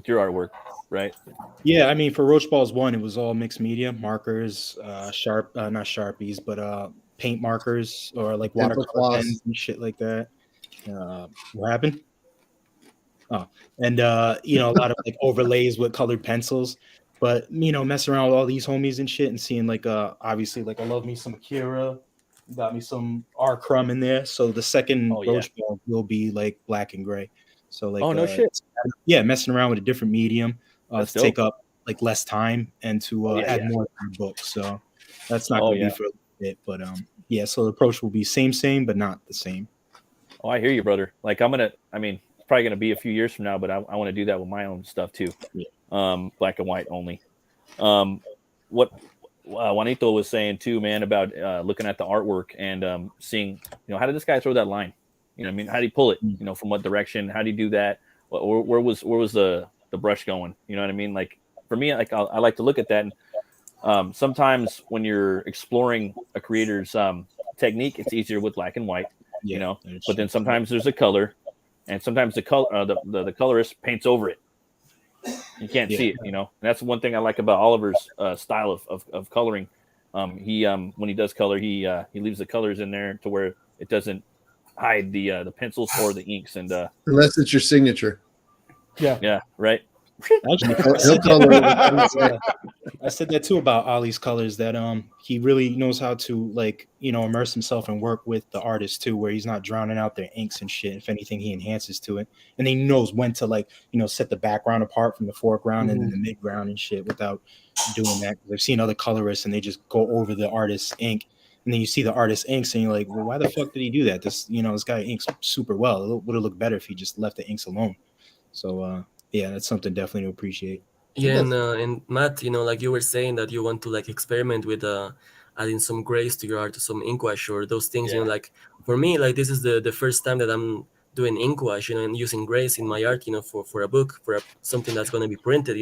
your artwork, right? Yeah, I mean, for Roach Balls 1, it was all mixed media, markers, not Sharpies, but paint markers or like watercolor pens and shit like that. What happened? Oh, and a lot of like overlays with colored pencils. But messing around with all these homies and shit and seeing like obviously like I love me some Akira. Got me some R Crumb in there. So the second Roach Ball will be like black and gray. So like no shit. Yeah, messing around with a different medium to take up like less time and to add more to the book. So that's not gonna be for a bit, but so the approach will be same, but not the same. Oh, I hear you, brother. Like it's probably gonna be a few years from now, but I want to do that with my own stuff too. Yeah. Black and white only. Juanito was saying too, man, about looking at the artwork and seeing, how did this guy throw that line? I mean, how did he pull it? From what direction? How did he do that? Where was the brush going? You know what I mean? Like for me, like I like to look at that. And sometimes when you're exploring a creator's technique, it's easier with black and white. Yeah, But then sometimes there's a color, and sometimes the color the colorist paints over it. You can't see it, And that's one thing I like about Oliver's style of coloring. He when he does color, he leaves the colors in there to where it doesn't hide the pencils or the inks, and Unless it's your signature. yeah, right. Actually, He'll color it. I said that too about Ollie's colors, that he really knows how to, like, immerse himself and work with the artist too, where he's not drowning out their inks and shit. If anything, he enhances to it, and he knows when to, like, set the background apart from the foreground and then the midground and shit without doing that. I've seen other colorists and they just go over the artist's ink, and then you see the artist's inks and you're like, well, why the fuck did he do that? This guy inks super well. It would have looked better if he just left the inks alone. So yeah, that's something definitely to appreciate. Yeah, and Matt, like you were saying that you want to like experiment with adding some grays to your art, some ink wash or those things. Yeah. Like for me, like this is the first time that I'm doing ink wash, and using grays in my art, for a book, something that's going to be printed,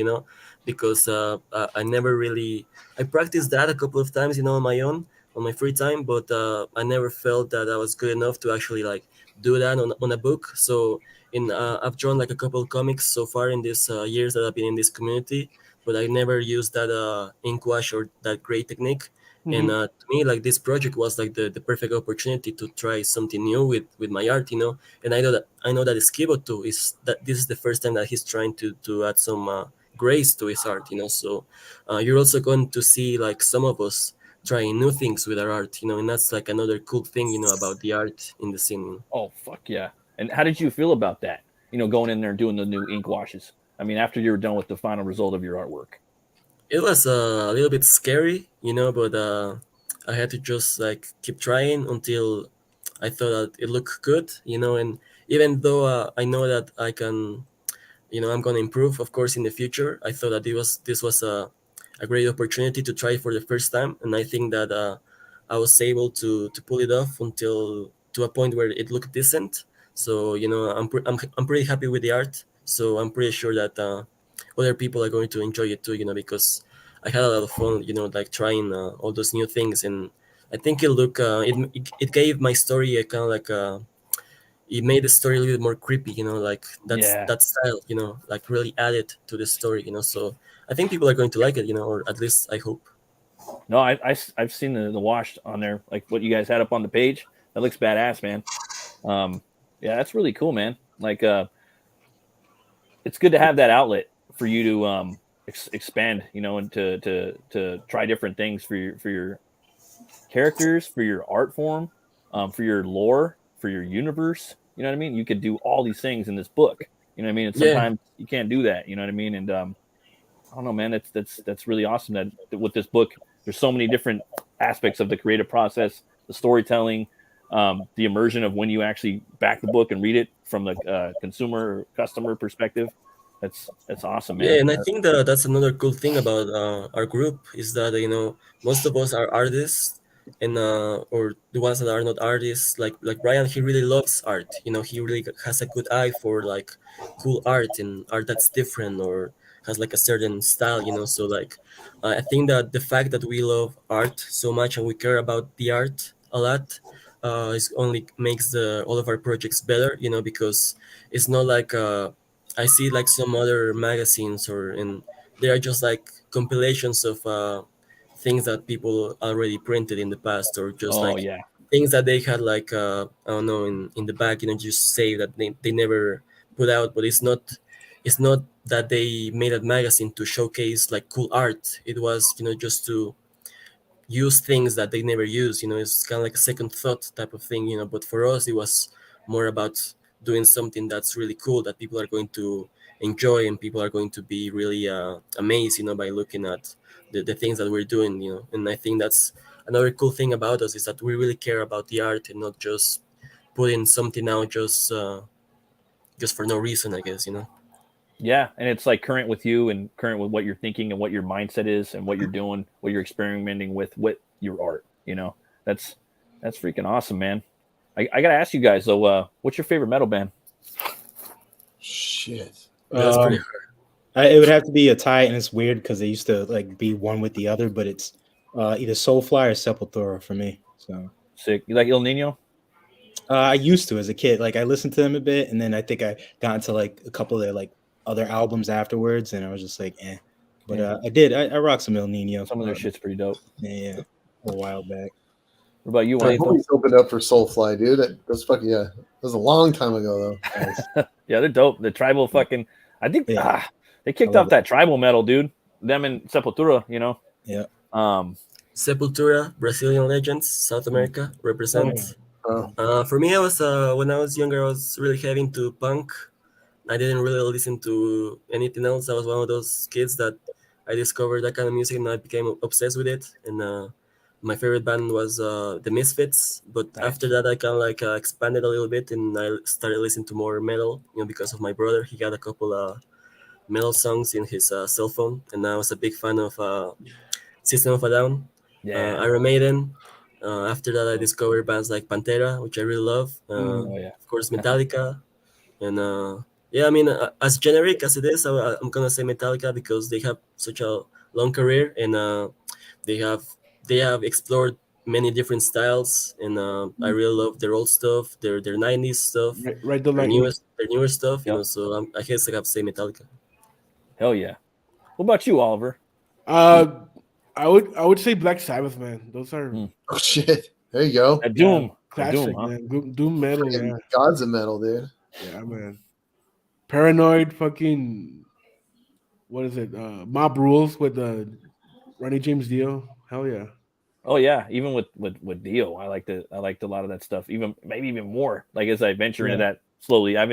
because I never really, I practiced that a couple of times, on my own, on my free time, but I never felt that I was good enough to actually like do that on a book. So I've drawn like a couple of comics so far in these years that I've been in this community, but I never used that ink wash or that gray technique. And to me, like this project was like the perfect opportunity to try something new with my art, And I know that Esquivo too this is the first time that he's trying to add some grace to his art, So you're also going to see like some of us trying new things with our art, and that's like another cool thing, about the art in the scene. Oh fuck yeah! And how did you feel about that? Going in there and doing the new ink washes. I mean, after you were done with the final result of your artwork. It was a little bit scary, but I had to just like keep trying until I thought that it looked good, And even though I know that I can, I'm gonna improve, of course, in the future. I thought that this was a great opportunity to try for the first time, and I think that I was able to pull it off until to a point where it looked decent. So I'm pretty happy with the art. So I'm pretty sure that other people are going to enjoy it too. Because I had a lot of fun. Like trying all those new things, and I think it gave my story a kind of like it made the story a little bit more creepy, like that style, like really added to the story, So I think people are going to like it, or at least I hope. No, I've seen the wash on there, like what you guys had up on the page. That looks badass, man. Yeah, that's really cool, man. Like, it's good to have that outlet for you to expand, and to try different things for your characters, for your art form, for your lore, for your universe. You know what I mean? You could do all these things in this book. You know what I mean? And sometimes you can't do that. You know what I mean? And I don't know, man. That's really awesome that with this book, there's so many different aspects of the creative process, the storytelling, the immersion of when you actually back the book and read it from the consumer or customer perspective. That's awesome, man. Yeah, and I think that that's another cool thing about our group is that most of us are artists, and or the ones that are not artists, like Brian, he really loves art. He really has a good eye for like cool art and art that's different or has like a certain style. So like I think that the fact that we love art so much and we care about the art a lot is only makes all of our projects better. Because it's not like I see like some other magazines and they are just like compilations of things that people already printed in the past, or just Oh like yeah. things that they had like I don't know, in the back, just say that they never put out. But it's not that they made a magazine to showcase like cool art. It was just to use things that they never use. It's kind of like a second thought type of thing. But for us it was more about doing something that's really cool that people are going to enjoy, and people are going to be really amazed by looking at the things that we're doing. And I think that's another cool thing about us, is that we really care about the art and not just putting something out just for no reason, I guess. Yeah, and it's like current with you and current with what you're thinking and what your mindset is and what you're doing, what you're experimenting with your art. You know, that's freaking awesome, man. I gotta ask you guys though, what's your favorite metal band? Shit. That's pretty Um, it would have to be a tie, and it's weird because they used to like be one with the other, but it's either Soulfly or Sepultura for me. So Sick. You like Il Nino? I used to as a kid. Like I listened to them a bit, and then I think I got into like a couple of their like other albums afterwards, and I was just like, eh. But Yeah. I rock some El Nino. Some of their shit's pretty dope. Yeah, a while back. What about you, I Juanito? always opened up for Soulfly, dude. That's fucking yeah. That was a long time ago though. Nice. Yeah, they're dope. The tribal fucking. I think Yeah. they kicked I love off that tribal metal, dude. Them and Sepultura, you know. Yeah. Sepultura, Brazilian legends, South America represent. Oh. For me, I was when I was younger, I was really heavy into punk. I didn't really listen to anything else. I was one of those kids that I discovered that kind of music and I became obsessed with it. And my favorite band was the Misfits. But Nice. after that, I kind of like expanded a little bit and I started listening to more metal. You know, because of my brother, he got a couple metal songs in his cell phone, and I was a big fan of System of a Down, Yeah. Iron Maiden. After that, I discovered bands like Pantera, which I really love. Oh yeah. Of course, Metallica, and yeah, I mean, as generic as it is, I'm gonna say Metallica because they have such a long career and they have they have explored many different styles, and I really love their old stuff, their '90s stuff, Right the their lightning. newer stuff. You Yep. know, so I guess I have to say Metallica. Hell yeah. What about you, Oliver? I would say Black Sabbath, man. Those are Oh shit. There you go. That Doom. That classic, Doom, huh? man. Doom metal, yeah, Gods of metal, dude. yeah, man. Paranoid, fucking, what is it? Mob Rules with Ronnie James Dio. Hell yeah. Oh yeah, even with Dio, I liked a lot of that stuff. Even maybe even more. Like as I venture into Yeah. that slowly, I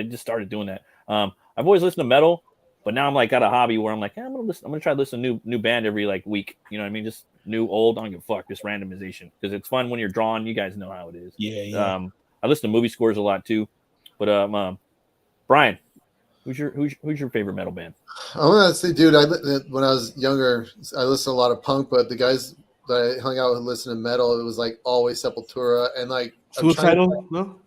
just started doing that. I've always listened to metal, but now I'm like got a hobby where I'm like, I'm gonna try to listen to new band every like week. You know what I mean? Just new, old. I don't give a fuck. Just randomization because it's fun when you're drawing. You guys know how it is. Yeah. I listen to movie scores a lot too. But Brian, who's your favorite metal band? I'm gonna say, dude. When I was younger, I listened to a lot of punk, but the guys that I hung out with listening to metal, it was like always Sepultura and like I'm trying to- Suicidal, no?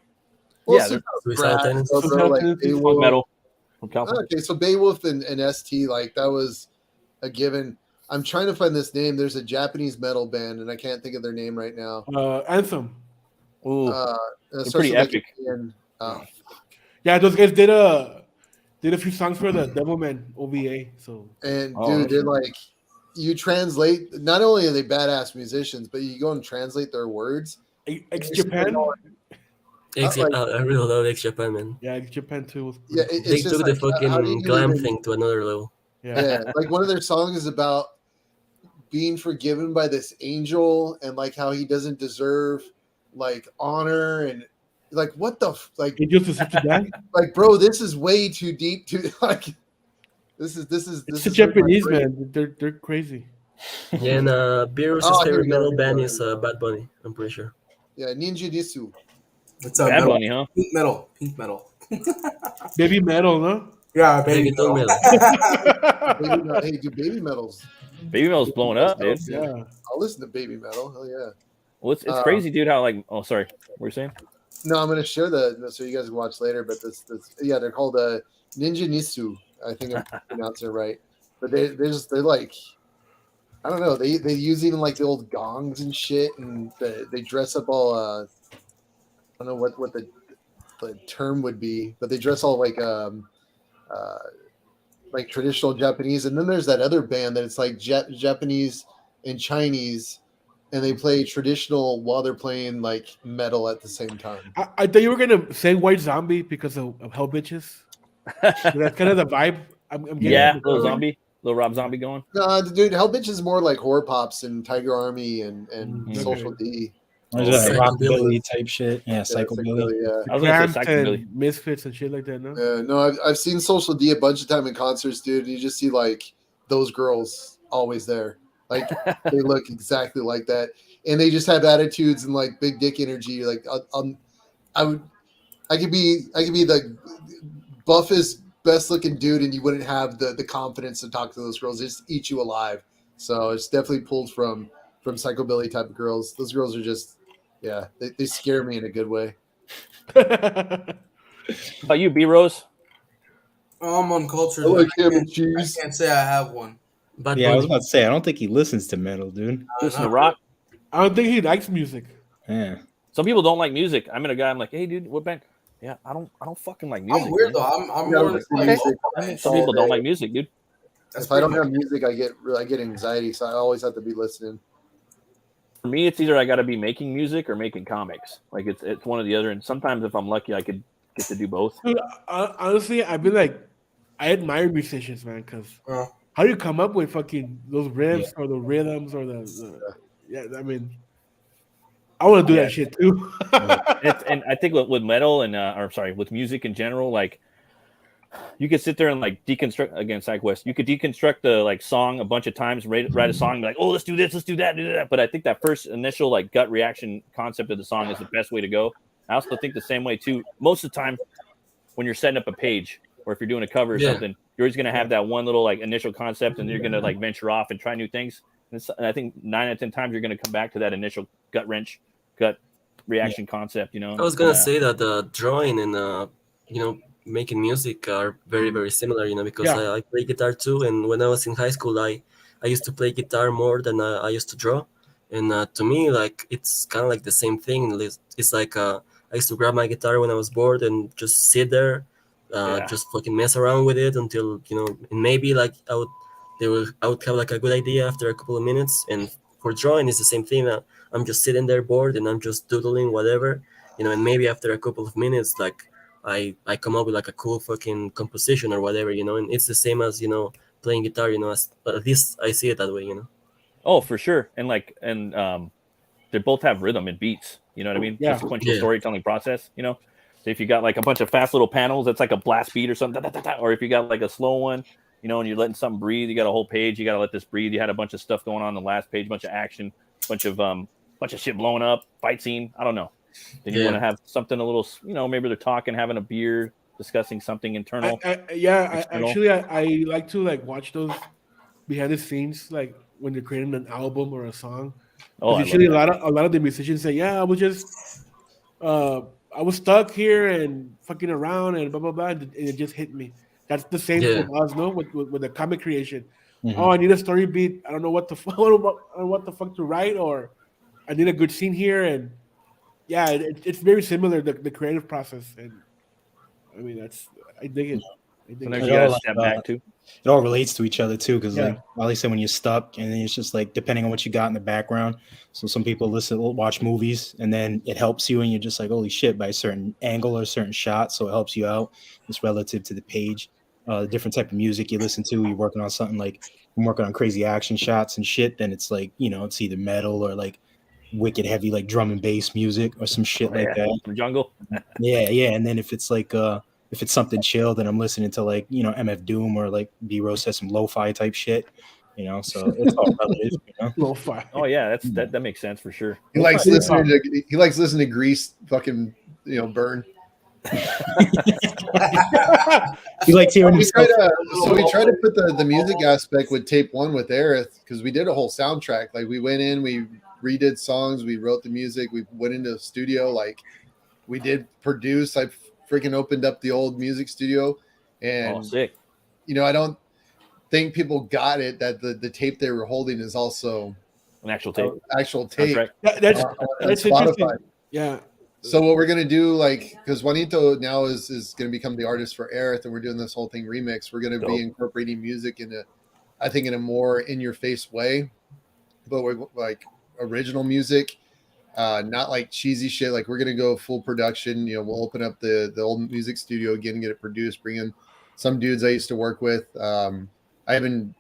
well, Yeah, some Suicidal Brass, Tendencies. also, Suicidal like Tendencies, Beowulf. Punk metal from California. Okay, so Beowulf and ST, like that was a given. I'm trying to find this name. There's a Japanese metal band, and I can't think of their name right now. Anthem. Ooh, It starts pretty with, like, epic. an- oh, Yeah, those guys did a few songs for the Devilman OVA. So and Oh, dude, they're okay. like, you translate. Not only are they badass musicians, but you go and translate their words. Ex Japan. I really love X Japan, man. Yeah, Ex Japan too. Was Yeah, pretty They it's just took the like, how do fucking you glam even- thing to another level. yeah. Yeah, like one of their songs is about being forgiven by this angel and like how he doesn't deserve like honor and like what the like Angels to Set You Down. like bro, this is way too deep to like this is It's the is hurting my Japanese, brain. man. They're crazy. Yeah, and Beerus' Oh, here favorite we go, metal here we band go, is here we go. Bad Bunny. I'm pretty sure. Yeah, Ninja Disu. It's a Bad metal, Bunny, huh? pink metal, pink metal. Baby metal, no? Yeah, baby Reggaeton metal. metal. Baby metal. Hey, dude, baby metals. Baby metal's blowing up, dude. Yeah. I'll listen to baby metal. Hell yeah. Well, it's crazy, dude. How like oh sorry, what were you saying? No, I'm gonna share so you guys can watch later. But this yeah, they're called Ninja Nisu. I think I'm pronouncing it right. But they're like, I don't know. They use even like the old gongs and shit, and they dress up all. I don't know what the term would be, but they dress all like traditional Japanese. And then there's that other band that it's like Japanese and Chinese, and they play traditional while they're playing like metal at the same time. I thought you were gonna say White Zombie because of Hell Bitches. That's kind of the vibe. I'm getting. Yeah, from little the- zombie, little Rob Zombie going. No, dude, Hell Bitch is more like horror pops and Tiger Army and Mhm. Social D. Or is that Psychobilly. rockabilly type shit? Yeah, Yeah, psychobilly. yeah. I was gonna say Cramps psychobilly. and Misfits and shit like that. No. No, I've seen Social D a bunch of time in concerts, dude. You just see like those girls always there. Like they look exactly like that, and they just have attitudes and like big dick energy. Like I could be the buffest best looking dude, and you wouldn't have the confidence to talk to those girls. They just eat you alive. So it's definitely pulled from psychobilly type of girls. Those girls are just, yeah, they scare me in a good way. About you, B Rose? I'm uncultured. I like I ham and can't, cheese. I can't say I have one. Bad Yeah, I was Bunny. about to say I don't think he listens to metal, dude. Listen to not rock. I don't think he likes music. Yeah. Some people don't like music. I met a guy. I'm like, hey, dude, what band? Yeah, I don't fucking like music. I'm weird man. though. I'm Yeah, more listen like to music. local I mean, bands. some people don't like music, dude. That's If I don't pretty have music, I get anxiety. So I always have to be listening. For me, it's either I got to be making music or making comics. Like it's one or the other. And sometimes if I'm lucky, I could get to do both. Dude, honestly, I've been like, I admire musicians, man, because Uh, how do you come up with fucking those riffs or the rhythms or the yeah? I mean, I want to do Yeah. that shit too. And I think with metal and or sorry, with music in general, like you could sit there and like deconstruct again, SideQuest. You could deconstruct the like song a bunch of times, write a song, and be like, oh, let's do this, let's do that, do that. But I think that first initial like gut reaction concept of the song is the best way to go. I also think the same way too. Most of the time, when you're setting up a page or if you're doing a cover or Yeah. something, you're always gonna have that one little like initial concept, and you're gonna like venture off and try new things. And I think 9 out of 10 times you're gonna come back to that initial gut reaction concept. You know, I was gonna say that drawing and making music are very very similar. Because Yeah. I play guitar too, and when I was in high school, I used to play guitar more than I used to draw, and to me like it's kind of like the same thing. It's like I used to grab my guitar when I was bored and just sit there, Yeah. just fucking mess around with it until and maybe like I would have like a good idea after a couple of minutes. And for drawing, it's the same thing. I'm just sitting there bored and I'm just doodling whatever, and maybe after a couple of minutes, like I come up with like a cool fucking composition or whatever, and it's the same as playing guitar, as at least I see it that way. Oh, for sure. And like they both have rhythm and beats. You know what I mean? Yeah. The sequential Yeah. storytelling process. So if you got like a bunch of fast little panels, that's like a blast beat or something. Or if you got like a slow one, and you're letting something breathe, you got a whole page, you got to let this breathe. You had a bunch of stuff going on the last page, bunch of action, bunch of shit blowing up, fight scene. I don't know. Then you want to have something a little, maybe they're talking, having a beer, discussing something internal. I like to like watch those behind the scenes, like when they're creating an album or a song. Oh, Usually a lot of the musicians say, "Yeah, I was stuck here and fucking around and blah blah blah," and it just hit me. That's the same Yeah. for us, no? With the comic creation. Mhm. Oh, I need a story beat. I don't know what the fuck to write, or I need a good scene here, and yeah, it's very similar the creative process, and I mean I dig it. Sometimes it. you got to Like, step back too. It all relates to each other too, because Yeah. like Ali said, when you're stuck, and then it's just like depending on what you got in the background. So some people watch movies, and then it helps you, and you're just like, holy shit, by a certain angle or a certain shot, so it helps you out. It's relative to the page. Different type of music you listen to. You're working on something like I'm working on crazy action shots and shit. Then it's like it's either metal or like wicked heavy like drum and bass music or some shit like that. From Jungle. Yeah. And then if it's like if it's something chill, then I'm listening to like MF Doom or like B Rose says some lo-fi type shit. So it's all relative. Lo-fi. Oh yeah, that makes sense for sure. He likes listening to Grease fucking burn. He likes hearing We himself. try to put the music aspect with tape one with Aerith, because we did a whole soundtrack. Like we went in, we redid songs, we wrote the music, we went into the studio, like we did produce. I freaking opened up the old music studio, and sick. I don't think people got it that the tape they were holding is also An actual tape. actual tape. That's on interesting. Spotify. Yeah. So what we're gonna do, like, because Juanito now is gonna become the artist for Aerith, and we're doing this whole thing remix. We're gonna be incorporating music in a more in your face way, but we're like original music, not like cheesy shit. Like we're gonna go full production. We'll open up the old music studio again, get it produced, bring in some dudes I used to work with. I haven't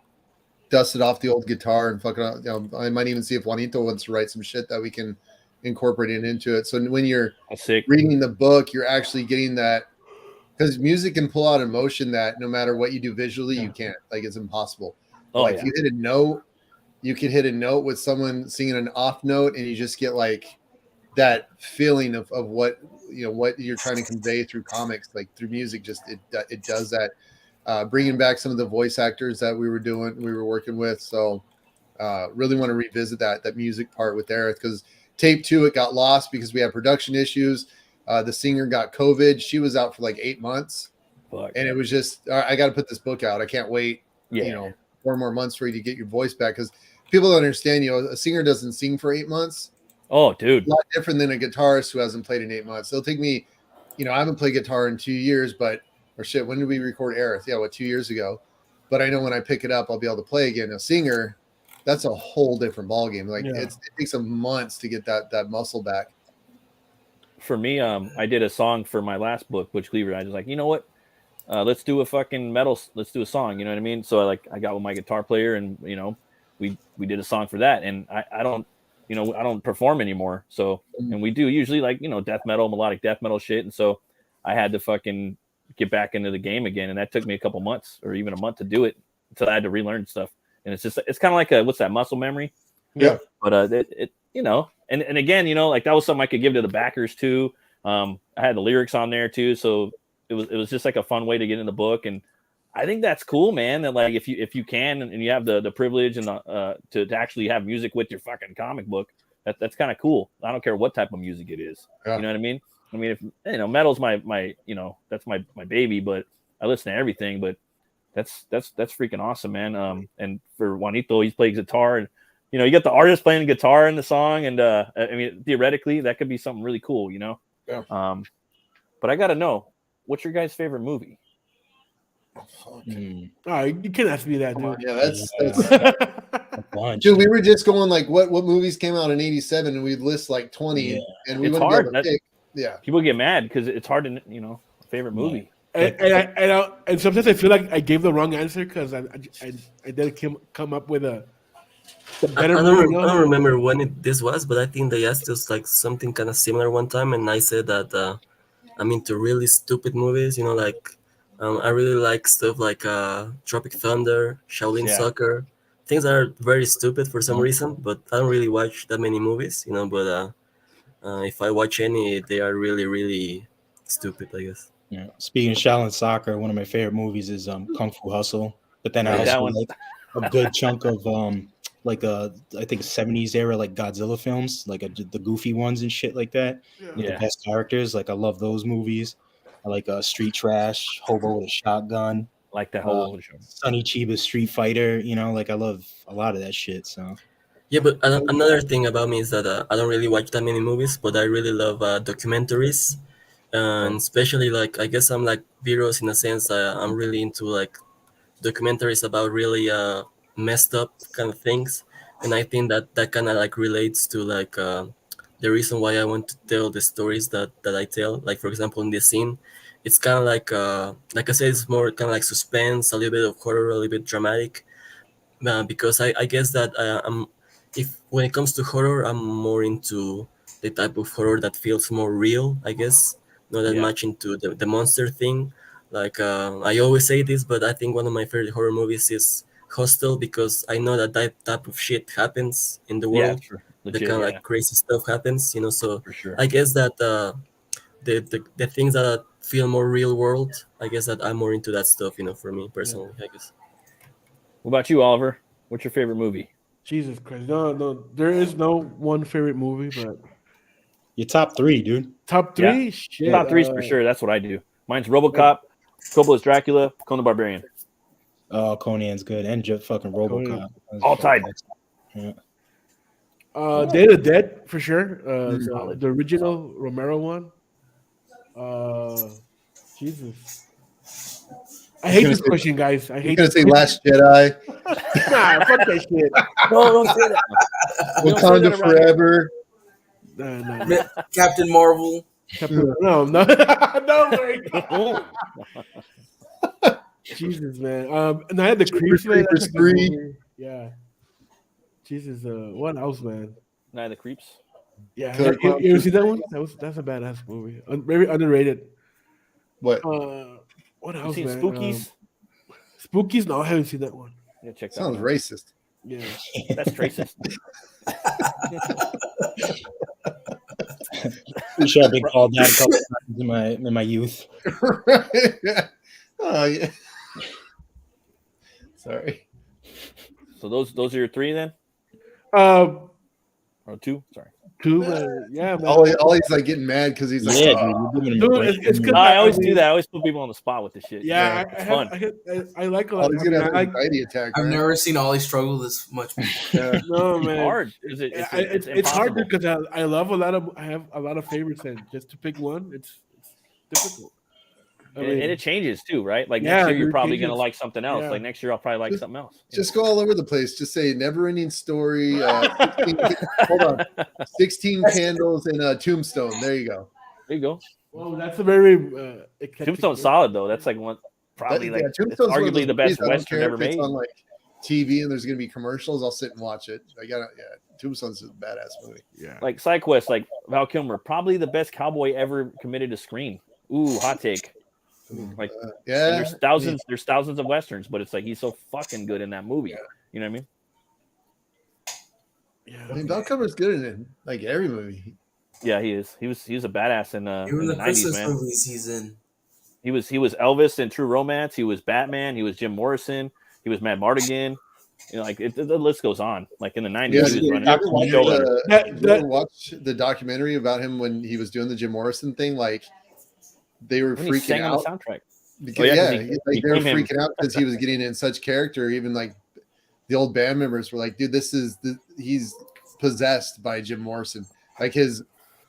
dusted off the old guitar and fucking. I might even see if Juanito wants to write some shit that we can incorporate it into it. So when you're reading the book, you're actually getting that, because music can pull out emotion that no matter what you do visually, you can't. Like it's impossible. If you hit a note, you can hit a note with someone singing an off note, and you just get like that feeling of what what you're trying to convey through comics, like through music. Just it does that. bringing back some of the voice actors that we were working with. So really want to revisit that music part with Aerith, because tape 2, it got lost because we had production issues. The singer got COVID. She was out for like 8 months. Fuck. And it was just, I got to put this book out. I can't wait, Yeah. 4 more months for you to get your voice back. Because people don't understand, a singer doesn't sing for 8 months. Oh, dude. A lot different than a guitarist who hasn't played in 8 months. It'll take me, I haven't played guitar in 2 years, when did we record Aerith? Yeah, 2 years ago. But I know when I pick it up, I'll be able to play again. A singer, that's a whole different ballgame. Like it takes some months to get that muscle back. For me, I did a song for my last book, Butch Cleaver. I was like, you know what? Let's do a fucking metal. Let's do a song. You know what I mean? So I got with my guitar player, and we did a song for that. And I don't perform anymore. So and we do usually death metal, melodic death metal shit. And so I had to fucking get back into the game again, and that took me a couple months or even a month to do it until I had to relearn stuff. And it's kind of like what's that, muscle memory? Yeah. But and again, that was something I could give to the backers too. I had the lyrics on there too, so it was just like a fun way to get in the book. And I think that's cool, man. That like if you can and you have the privilege and to actually have music with your fucking comic book, that's kind of cool. I don't care what type of music it is. Yeah. You know what I mean? I mean, if metal's my that's my baby, but I listen to everything. But that's freaking awesome, man. And for Juanito, he's playing guitar, and you got the artist playing guitar in the song, and I mean, theoretically, that could be something really cool, Yeah. But I gotta know, what's your guys' favorite movie? Oh, you can't ask me that, dude. Yeah, that's dude. We were just going like, what movies came out in '87, and we'd list like 20, and we wouldn't be able to pick. Yeah, people get mad because it's hard to favorite movie. And sometimes I feel like I gave the wrong answer because I didn't come up with a better movie. I don't remember when this was, but I think they asked us like something kind of similar one time, and I said that I'm into really stupid movies. I really like stuff like Tropic Thunder, Shaolin Soccer, things that are very stupid for some reason. But I don't really watch that many movies, But if I watch any, they are really, really stupid, I guess. Yeah. Speaking of Shaolin Soccer, one of my favorite movies is Kung Fu Hustle. But then I also like a good chunk of I think 70s era like Godzilla films, like the goofy ones and shit like that. With the best characters. Like I love those movies. I like Street Trash, Hobo with a Shotgun. Like that whole Sonny Chiba's Street Fighter. I love a lot of that shit. So. Yeah, but another thing about me is that I don't really watch that many movies, but I really love documentaries. And especially I guess I'm like Viros in a sense. I'm really into like documentaries about really messed up kind of things, and I think that kind of like relates to like the reason why I want to tell the stories that I tell. Like for example, in this scene, it's kind of like I said, it's more kind of like suspense, a little bit of horror, a little bit dramatic, because I guess that when it comes to horror, I'm more into the type of horror that feels more real, I guess. Not that much into the monster thing. Like I always say this, but I think one of my favorite horror movies is Hostel, because I know that type of shit happens in the world. The kind of like crazy stuff happens, So for sure. I guess that the things that feel more real world, I guess that I'm more into that stuff, for me personally, I guess. What about you, Oliver? What's your favorite movie? Jesus Christ. No, there is no one favorite movie, but your top 3, dude. Top 3? Yeah. Shit. Top 3's for sure. That's what I do. Mine's RoboCop, Coppola's Dracula, Conan the Barbarian. Oh, Conan's good. And just fucking RoboCop. All time. Yeah. Day of the Dead, for sure. The original Romero one. Jesus. I hate this question, guys. I hate. You're gonna say Last Jedi. Nah, fuck that shit. No, don't say that. Wakanda Forever. No. Captain Marvel. No, no way. Jesus, man. And I had the Creeps, man. Creepers 3. Yeah. Jesus, what else, man? Night of the Creeps. Yeah, you ever see that one? That's a badass movie. Very underrated. What? What else, You seen man? Spookies? Spookies? No, I haven't seen that one. Yeah, check that. Sounds out. racist. Yeah, that's racist. I'm sure I've been called that a couple times in my youth. Oh yeah. Sorry. So those are your three then, Um, or two? Sorry. two, yeah, man. Ollie's like getting mad because he's like, Yeah, "Oh." dude, you're giving him a Dude, break. it's good. I always mean, do that. I always put people on the spot with this shit. Yeah, it's fun. I like a lot. Ollie's I gonna mean, have I an like, anxiety attack. I've man. never seen Ollie struggle this much before. Yeah. no, It's man. hard. It's hard impossible. because I love a lot of. I have a lot of favorites, and just to pick one, it's difficult. I And, mean, and it changes too, right? Like Yeah, next year, you're dude, probably changes. gonna like something else. Yeah. Like next year, I'll probably like Just- something else. Just go all over the place. Just say never-ending story. 16, hold on, 16 candles in a tombstone. There you go. There you go. well, that's a very eclectic Tombstone's list. solid though. That's like one, probably Yeah, like it's Tombstone's one of arguably those the best movies, I don't western care ever if it's made. on like TV and there's gonna be commercials. I'll sit and watch it. Tombstone's a badass movie. Yeah, Like Side Quest, like Val Kilmer, probably the best cowboy ever committed to screen. Ooh, hot take. Like Yeah, and there's thousands of westerns, but it's like he's so fucking good in that movie. You know what I mean? I mean, Val Kilmer's good in it, like every movie. Yeah, he is. He was a badass in Even the the 90s, Christmas man. movies he's in. He was Elvis in True Romance. He was Batman. He was Jim Morrison. He was Mad Mardigan. You know, like the list goes on. Like in the 90s, Yeah, he was you running. ever watch showrunner. you ever watch the documentary about him when he was doing the Jim Morrison thing? Like they were When he freaking sang on out. the soundtrack. Because, yeah, 'cause yeah, he like they were came in- freaking out because he was getting in such character. Even like the old band members were like, "Dude, he's possessed by Jim Morrison. Like his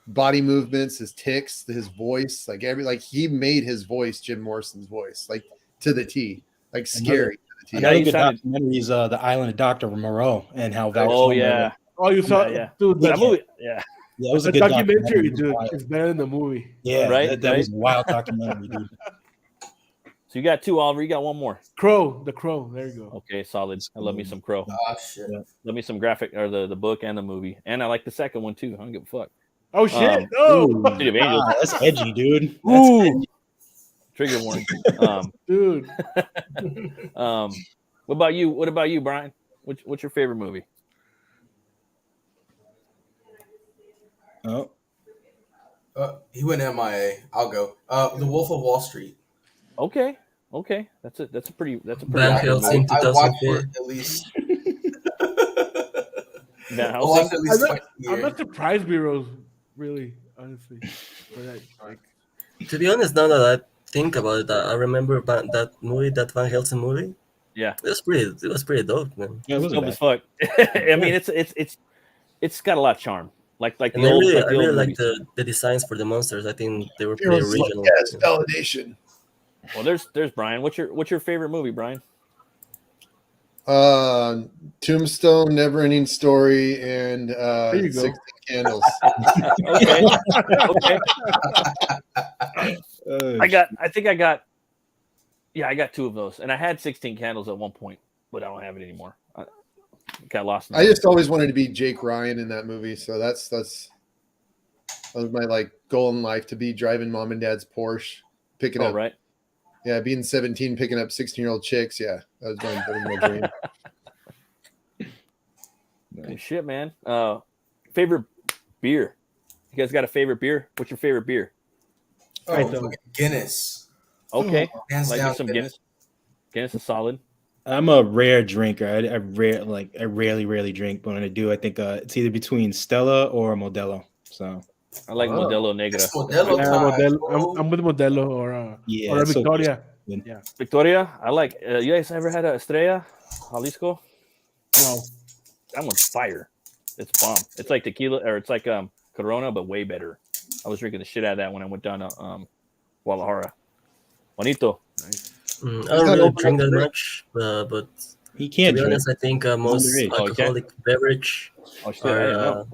body movements, his tics, his voice, like he made his voice Jim Morrison's voice, like to the T, like scary to the T." Another he good sounded- documentary is The Island of Dr. Moreau and how Val Oh Kilmer- yeah, Oh, you saw, yeah. dude. that The, movie. Yeah, Yeah, it was the a good documentary, It was dude, wild. is better than the movie. Yeah, Right, that was right. a wild documentary, dude. so you got two, Oliver. You got one more. The Crow. There you go. Okay, solid. I love me some Crow. Oh shit. Love me some graphic or the book and the movie, and I like the second one too. I don't give a fuck. Oh shit! Ooh. Oh, City of Angels. Ah, that's edgy, dude. That's Ooh. edgy. Trigger warning. dude. What about you? What about you, Brian? What's your favorite movie? Oh, He went MIA. I'll go. The Wolf of Wall Street. Okay, that's a pretty Van awesome Helsing. movie. I watched 2004. it at least. Van I Helsing? watched it at least twice a I'm year. not surprised, Bureaus. Really, honestly, for that. Like, To be honest, now that I think about it, I remember that movie, that Van Helsing movie. Yeah, It was pretty dope, man. yeah, it wasn't dope bad. as fuck. I mean, it's got a lot of charm. Like the And I old, really, like I the really old like movies. the designs for the monsters. I think they were pretty original. Yes, validation. Well, there's Brian. What's your favorite movie, Brian? Tombstone, Never-Ending Story, and you go. 16 Candles. Okay, okay. I got two of those, and I had 16 Candles at one point, but I don't have it anymore. I got lost. In I just always wanted to be Jake Ryan in that movie, so that was my like goal in life, to be driving mom and dad's Porsche, picking up right. Yeah, being 17, picking up 16-year-old chicks. Yeah, that was my dream. Good shit, man. Favorite beer? You guys got a favorite beer? What's your favorite beer? Oh, I don't. fucking Guinness. Okay, Hands like down, me some Guinness. Guinness is solid. I'm a rare drinker. I rarely drink, but when I do, I think it's either between Stella or Modelo. So I like Oh. Modelo Negra. It's Modelo yeah, time. Modelo, I'm with Modelo or yeah, or it's so Victoria. good. Victoria, I like. You guys ever had a Estrella, Jalisco? Wow. That one's fire. It's bomb. It's like tequila, or it's like Corona, but way better. I was drinking the shit out of that when I went down to Guadalajara. Bonito. I not don't really open drink up that for it? much, but He to can't be drink. honest, I think most underage. Oh, you can't? alcoholic beverage Oh shit! I didn't know.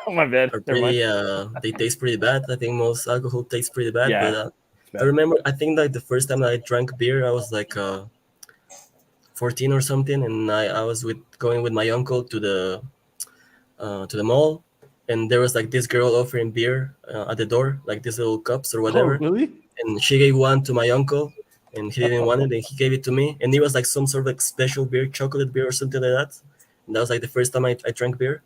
Oh my bad. are Never mind. pretty. They taste pretty bad. I think most alcohol tastes pretty bad. Yeah, But it's bad. I remember, I think like the first time I drank beer, I was like 14 or something, and I was going with my uncle to the mall, and there was like this girl offering beer at the door, like these little cups or Oh, whatever, really? and she gave one to my uncle, and he didn't want it, and he gave it to me, and it was like some sort of like special beer, chocolate beer or something like that. And that was like the first time I drank beer,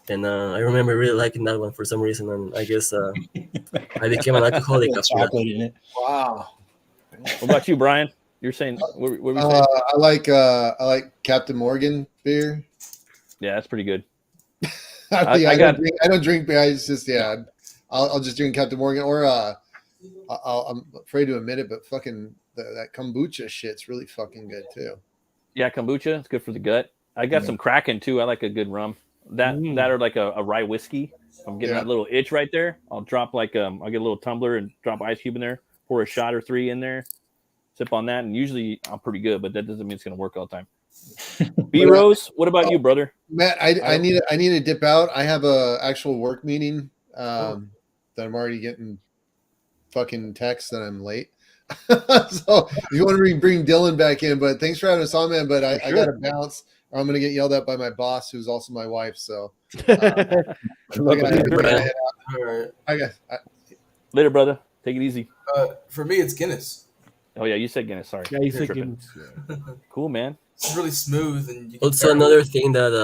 and I remember really liking that one for some reason, and I guess I became an alcoholic after that. Chocolate in it. Wow. What about you, Brian? You're saying what were we saying? I like Captain Morgan beer. Yeah, that's pretty good. I don't drink beer. It's just I'll just drink Captain Morgan or I'm afraid to admit it, but fucking that kombucha shit's really fucking good too. Yeah, kombucha. It's good for the gut. I got some Kraken too. I like a good rum. That or like a rye whiskey. I'm getting that little itch right there. I'll drop I'll get a little tumbler and drop ice cube in there. Pour a shot or 3 in there. Sip on that, and usually I'm pretty good, but that doesn't mean it's gonna work all the time. B Rose, what about you, brother? Matt, I need to dip out. I have a actual work meeting that I'm already getting fucking texts that I'm late. So if you want to bring Dylan back in, but thanks for having us on, man. But I gotta bounce, or I'm gonna get yelled at by my boss, who's also my wife. So Later, brother. Take it easy. For me, it's Guinness. Oh yeah, you said Guinness. Sorry. Yeah, you said Guinness. Cool, man. It's really smooth, and you Also, another thing that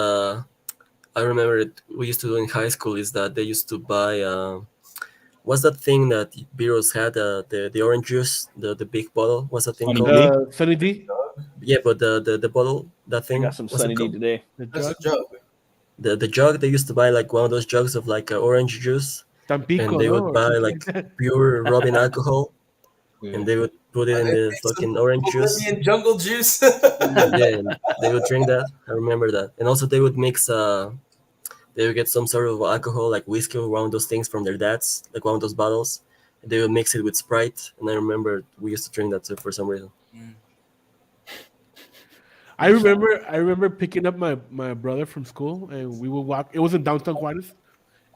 I remember we used to do in high school is that they used to buy what's that thing that Beers had, the orange juice, the big bottle. What's that thing called? Sunny D. Yeah, but the bottle, that thing. I got some Sunny D today. That's a jug. The jug, they used to buy like one of those jugs of like orange juice, Tampico, and they would buy like pure rubbing alcohol, and they would put it in the fucking orange juice. Bolivian jungle juice. Yeah, and they would drink that. I remember that. And also they would mix they would get some sort of alcohol, like whiskey or one of those things from their dads, like one of those bottles. And they would mix it with Sprite. And I remember we used to drink that too for some reason. I remember picking up my brother from school, and we would walk. It was in downtown Juarez,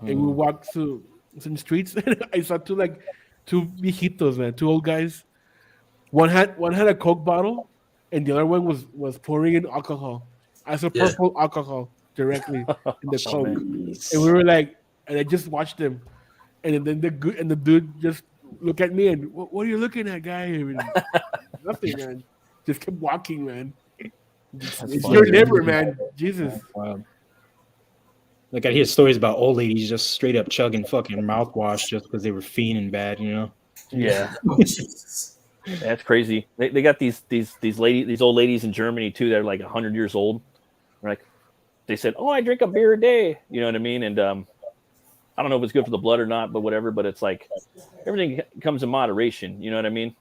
and we would walk through some streets. And I saw two viejitos, man, 2 old guys. One had a Coke bottle, and the other one was pouring in alcohol, purple alcohol directly in the Coke. And we were like, and I just watched them, and then the dude just looked at me and, what are you looking at, guy? I mean, nothing, man. Just kept walking, man. It's your liver, man. Jesus. Wow. Like I hear stories about old ladies just straight up chugging fucking mouthwash just because they were fiending bad, you know? Yeah. Oh, Jesus. That's crazy. They got these old ladies in Germany too that are like 100 years old. Like they said, "Oh, I drink a beer a day." You know what I mean? And I don't know if it's good for the blood or not, but whatever. But it's like everything comes in moderation. You know what I mean?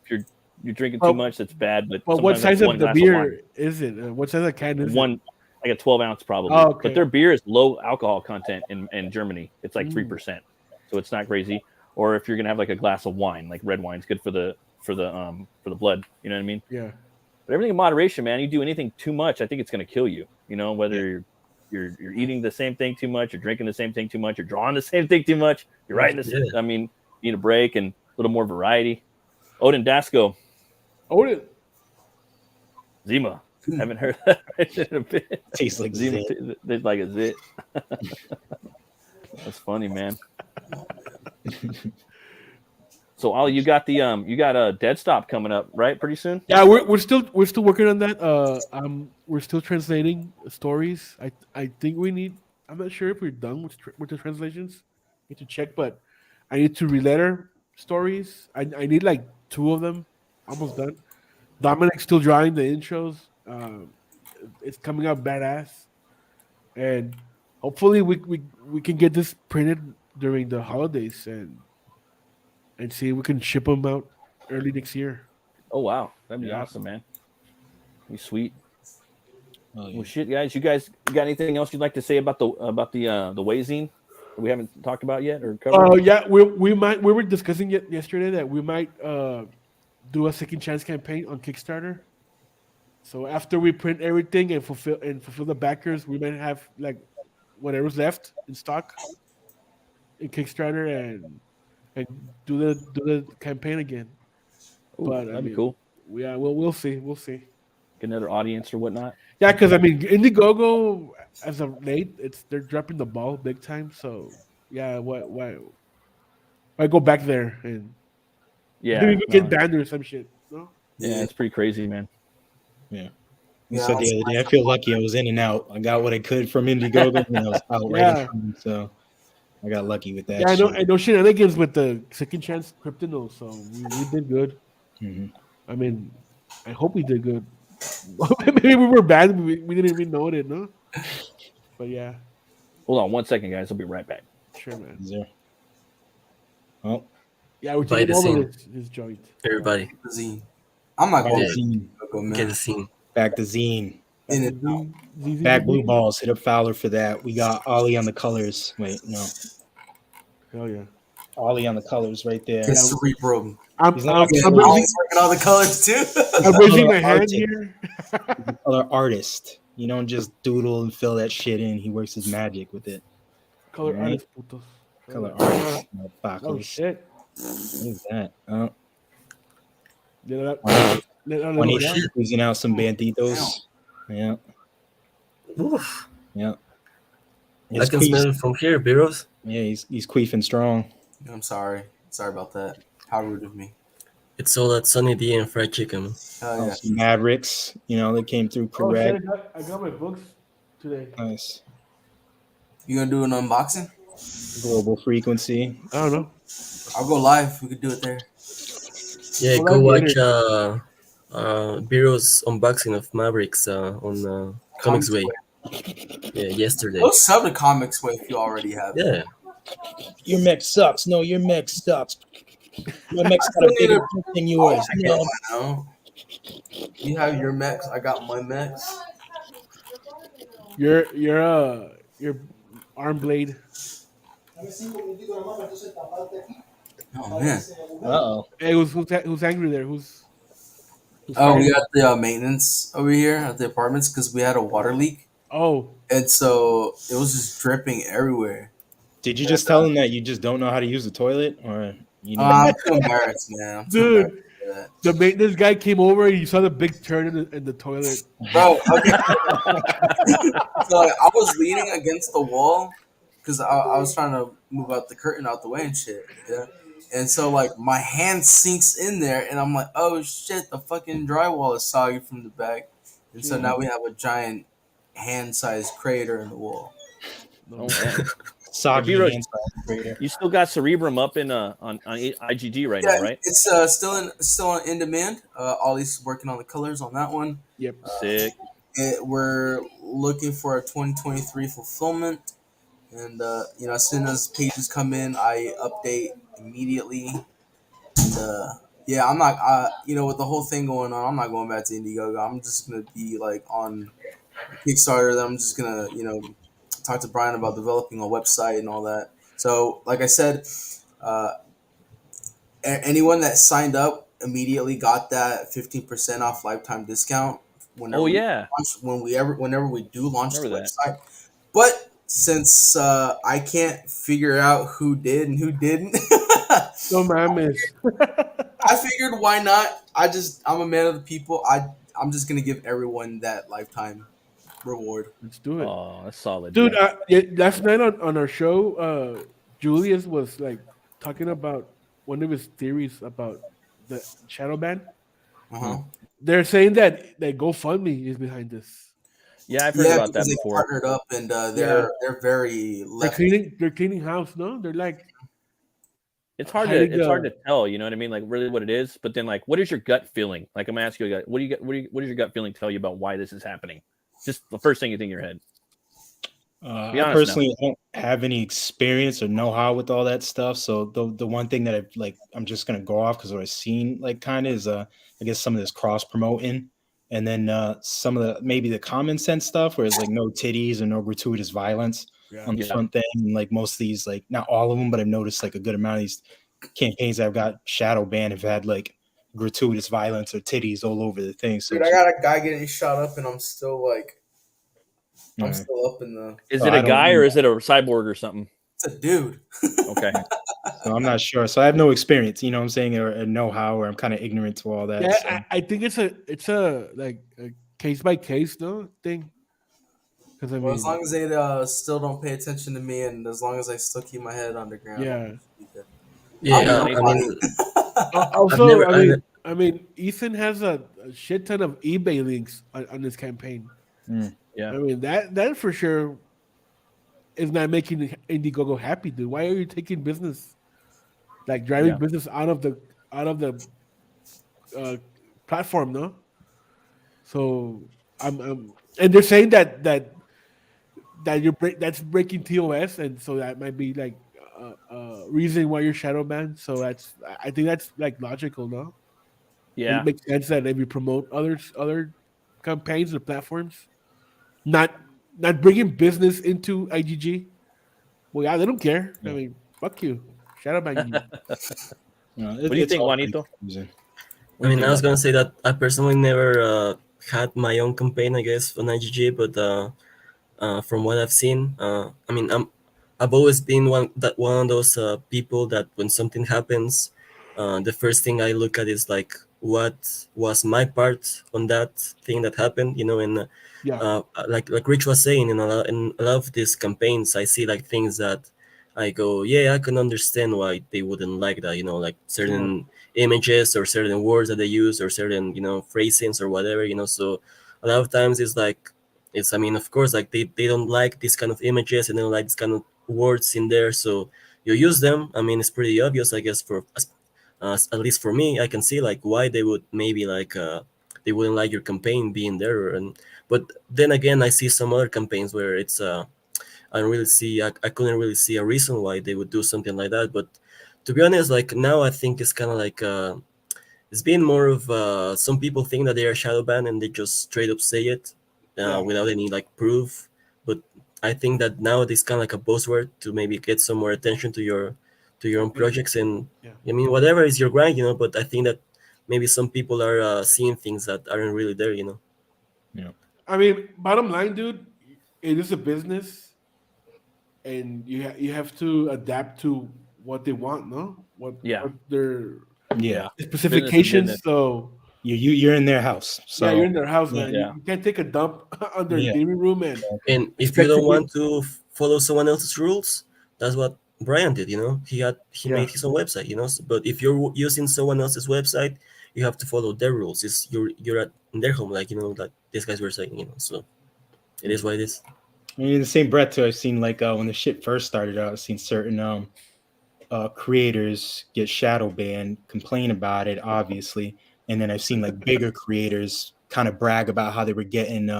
If you're drinking too much, that's bad. But what size of the beer is it? What size of can is it? Like a 12 ounce probably. Oh, okay. But their beer is low alcohol content in Germany. It's like 3%, so it's not crazy. Or if you're gonna have like a glass of wine, like red wine's good for the blood. You know what I mean? Yeah. But everything in moderation, man. You do anything too much, I think it's gonna kill you. You know, whether you're eating the same thing too much, you're drinking the same thing too much, you're drawing the same thing too much, you're writing the same. I mean, you need a break and a little more variety. Odin Dasco. Odin. Zima. Haven't heard that in a bit. Tastes like Zima. zit. Tastes like a zit. That's funny, man. So, Ollie, you got a Dead Stop coming up, right? Pretty soon. Yeah, we're still working on that. We're still translating stories. I think we need. I'm not sure if we're done with the translations. I need to check, but I need to reletter stories. I need like 2 of them, almost done. Dominic's still drawing the intros. It's coming out badass, and hopefully we can get this printed during the holidays and see if we can ship them out early next year. Oh wow, that'd be awesome, man. Be sweet. Oh, yeah. Well, shit, guys. You got anything else you'd like to say about the Gueyzine that we haven't talked about yet or covered? Yeah, we were discussing yesterday that we might do a second chance campaign on Kickstarter. So after we print everything and fulfill the backers, we might have like whatever's left in stock in Kickstarter and do the campaign again. Ooh, but that'd be cool. Yeah, we'll see. We'll see. Get another audience or whatnot. Yeah, because I mean, Indiegogo as of late, they're dropping the ball big time. So yeah, why go back there and maybe we get banned or some shit? No. Yeah, it's pretty crazy, man. Yeah. You said the other day, I feel lucky I was in and out. I got what I could from Indiegogo and I was out right in, so I got lucky with that. Yeah, I know shenanigans with the second chance Cryptino, so we did good. Mm-hmm. I mean, I hope we did good. Maybe we were bad. We didn't even know it, no. But yeah, Hold on 1 second, guys. I'll be right back. sure, man. Is there? Oh, Yeah, we're Buy taking the over scene, his joint. everybody. Zine. I'm not back going to Yeah. Zine. to go, Get the man. scene. Back to Zine. In Back it. to Back blue balls. Hit up Fowler for that. We got Ollie on the colors. Wait, no. Hell yeah. Ollie on the colors right there. It's cerebral. He's not I'm the Yeah, color, raising, Ollie's working all the colors too. I'm raising my color hand artist. here. He's a color artist. You don't just doodle and fill that shit in. He works his magic with it. Color Right. artist putos. Color Oh, artist. oh Motherfuckers. shit. What is that? Oh, Did I, Juanito did I Juanito let it squeezing out some banditos. Yeah, Oof. yeah. I His can queef, smell it from here, Biros. yeah, he's queefing strong. I'm sorry. Sorry about that. How rude of me. It's all that Sunny D and fried chicken. Hell yeah. Some Mavericks, they came through Oh shit! correct. I got my books today. Nice. You gonna do an unboxing? Global frequency. I don't know. I'll go live. We could do it there. Yeah, Well, go that'd watch be Biros unboxing of Mavericks on Comics Way. Yeah, yesterday. Go sub to Comics Way if you already have it. Yeah. Your mech sucks. No, your mech sucks. Your mech's got a bigger dick than yours. I No. know. You have your mechs. I got my mechs. Your arm blade. Oh man. Uh-oh. Hey, who's angry there? Who's Oh, fighting? we got the maintenance over here at the apartments because we had a water leak, Oh, and so it was just dripping everywhere. Did you just tell him that you just don't know how to use the toilet? Or you know? I'm too embarrassed, man. I'm too dude, embarrassed for that. the maintenance guy came over and you saw the big turn in the toilet. Bro, okay. So I was leaning against the wall because I was trying to move out the curtain out the way and shit. Yeah. And so like my hand sinks in there and I'm like, oh shit, the fucking drywall is soggy from the back. And so now we have a giant hand-sized crater in the wall. No. Oh, man. Soggy If you hands by the grader. You still got Cerebrum up in on IGG right Yeah, now, right? it's still in demand. Ollie's working on the colors on that one. Yep. Sick. We're looking for a 2023 fulfillment, and as soon as pages come in, I update immediately. And yeah, I'm not, with the whole thing going on, I'm not going back to Indiegogo. I'm just gonna be like on Kickstarter. Then I'm just gonna, talk to Brian about developing a website and all that. So, like I said, anyone that signed up immediately got that 15% off lifetime discount. Whenever Oh yeah, whenever we do launch the Remember that. website. But since I can't figure out who did and who didn't, No mames. I figured why not? I'm a man of the people. I'm just gonna give everyone that lifetime reward. Let's do it. oh that's solid, Dude, dude. last night on our show, Julius was like talking about one of his theories about the shadow ban. Uh-huh. They're saying that GoFundMe is behind this. Yeah, I've heard Yeah, about because that they before. partnered up and they're very left. They're cleaning house. No, they're like It's hard hiding to tell, you know what I mean? Like really what it is, but then like what is your gut feeling? Like I'm gonna ask you, what does your gut feeling tell you about why this is happening? Just the first thing you think in your head. Be I honest personally don't have any experience or know-how with all that stuff. So the one thing that I'm just gonna go off because what I've seen like kind of is I guess some of this cross promoting, and then some of maybe the common sense stuff where it's like no titties or no gratuitous violence on the front thing. And like most of these, like not all of them, but I've noticed like a good amount of these campaigns that I've got shadow banned have had like gratuitous violence or titties all over the thing. So Dude, I got a guy getting shot up and I'm still like. I'm still up in the. Is it a guy or is it a cyborg or something? It's a dude. Okay. So I'm not sure. So I have no experience, you know what I'm saying, or know-how, or I'm kind of ignorant to all that. Yeah, So. I think it's a like a case by case thing. Because Well, as long as they still don't pay attention to me, and as long as I still keep my head underground. yeah. Yeah, I'm I mean, Also, never- I mean, Ethan has a shit ton of eBay links on this campaign. Yeah. I mean that for sure is not making Indiegogo happy, dude. Why are you taking business, like driving business out of the platform, no? So and they're saying that that's breaking TOS, and so that might be like reason why you're shadow banned. So I think that's like logical, no? Yeah. It makes sense that if you promote other campaigns or platforms, not bringing business into IGG. Well, yeah, they don't care. I mean, fuck you, shadow ban you. What do you It's think, all pretty Juanito? confusing. What I do you mean, think I was about gonna say that I personally never had my own campaign, I guess, on IGG, but from what I've seen, I mean, I've always been one of those people that when something happens, the first thing I look at is like what was my part on that thing that happened, you know, and Yeah, like Rich was saying, in a lot of these campaigns, I see like things that I go, yeah, I can understand why they wouldn't like that, you know, like sure. certain images or certain words that they use or certain, you know, phrasings or whatever, you know. So a lot of times it's like I mean, of course, like they don't like this kind of images and they don't like this kind of words in there, so you use them. I mean, it's pretty obvious, I guess, for at least for me, I can see like why they would maybe like they wouldn't like your campaign being there. And but then again, I see some other campaigns where it's I don't really see, I couldn't really see a reason why they would do something like that. But to be honest, like now I think it's kind of like it's been more of some people think that they are shadow banned and they just straight up say it Yeah, without any like proof. But I think that now it's kind of like a buzzword to maybe get some more attention to your own projects. And yeah. I mean, whatever is your grind, you know. But I think that maybe some people are seeing things that aren't really there, you know. Yeah. I mean, bottom line, dude, it is a business, and you have to adapt to what they want, no? Yeah. What their Yeah. Business is specifications. business. So You're in their house. yeah, So you're in their house, yeah. man. Yeah. You can't take a dump on their Yeah. living room and And if you expect to don't get want to follow someone else's rules, that's what Brian did. You know, he yeah. made his own website. You know, but if you're using someone else's website, you have to follow their rules. It's you're at in their home, like, you know, like these guys were saying. You know, so it is what it is. I mean, in the same breath too, I've seen like when the shit first started out, I've seen certain creators get shadow banned, complain about it, obviously, and then I've seen like bigger creators kind of brag about how they were getting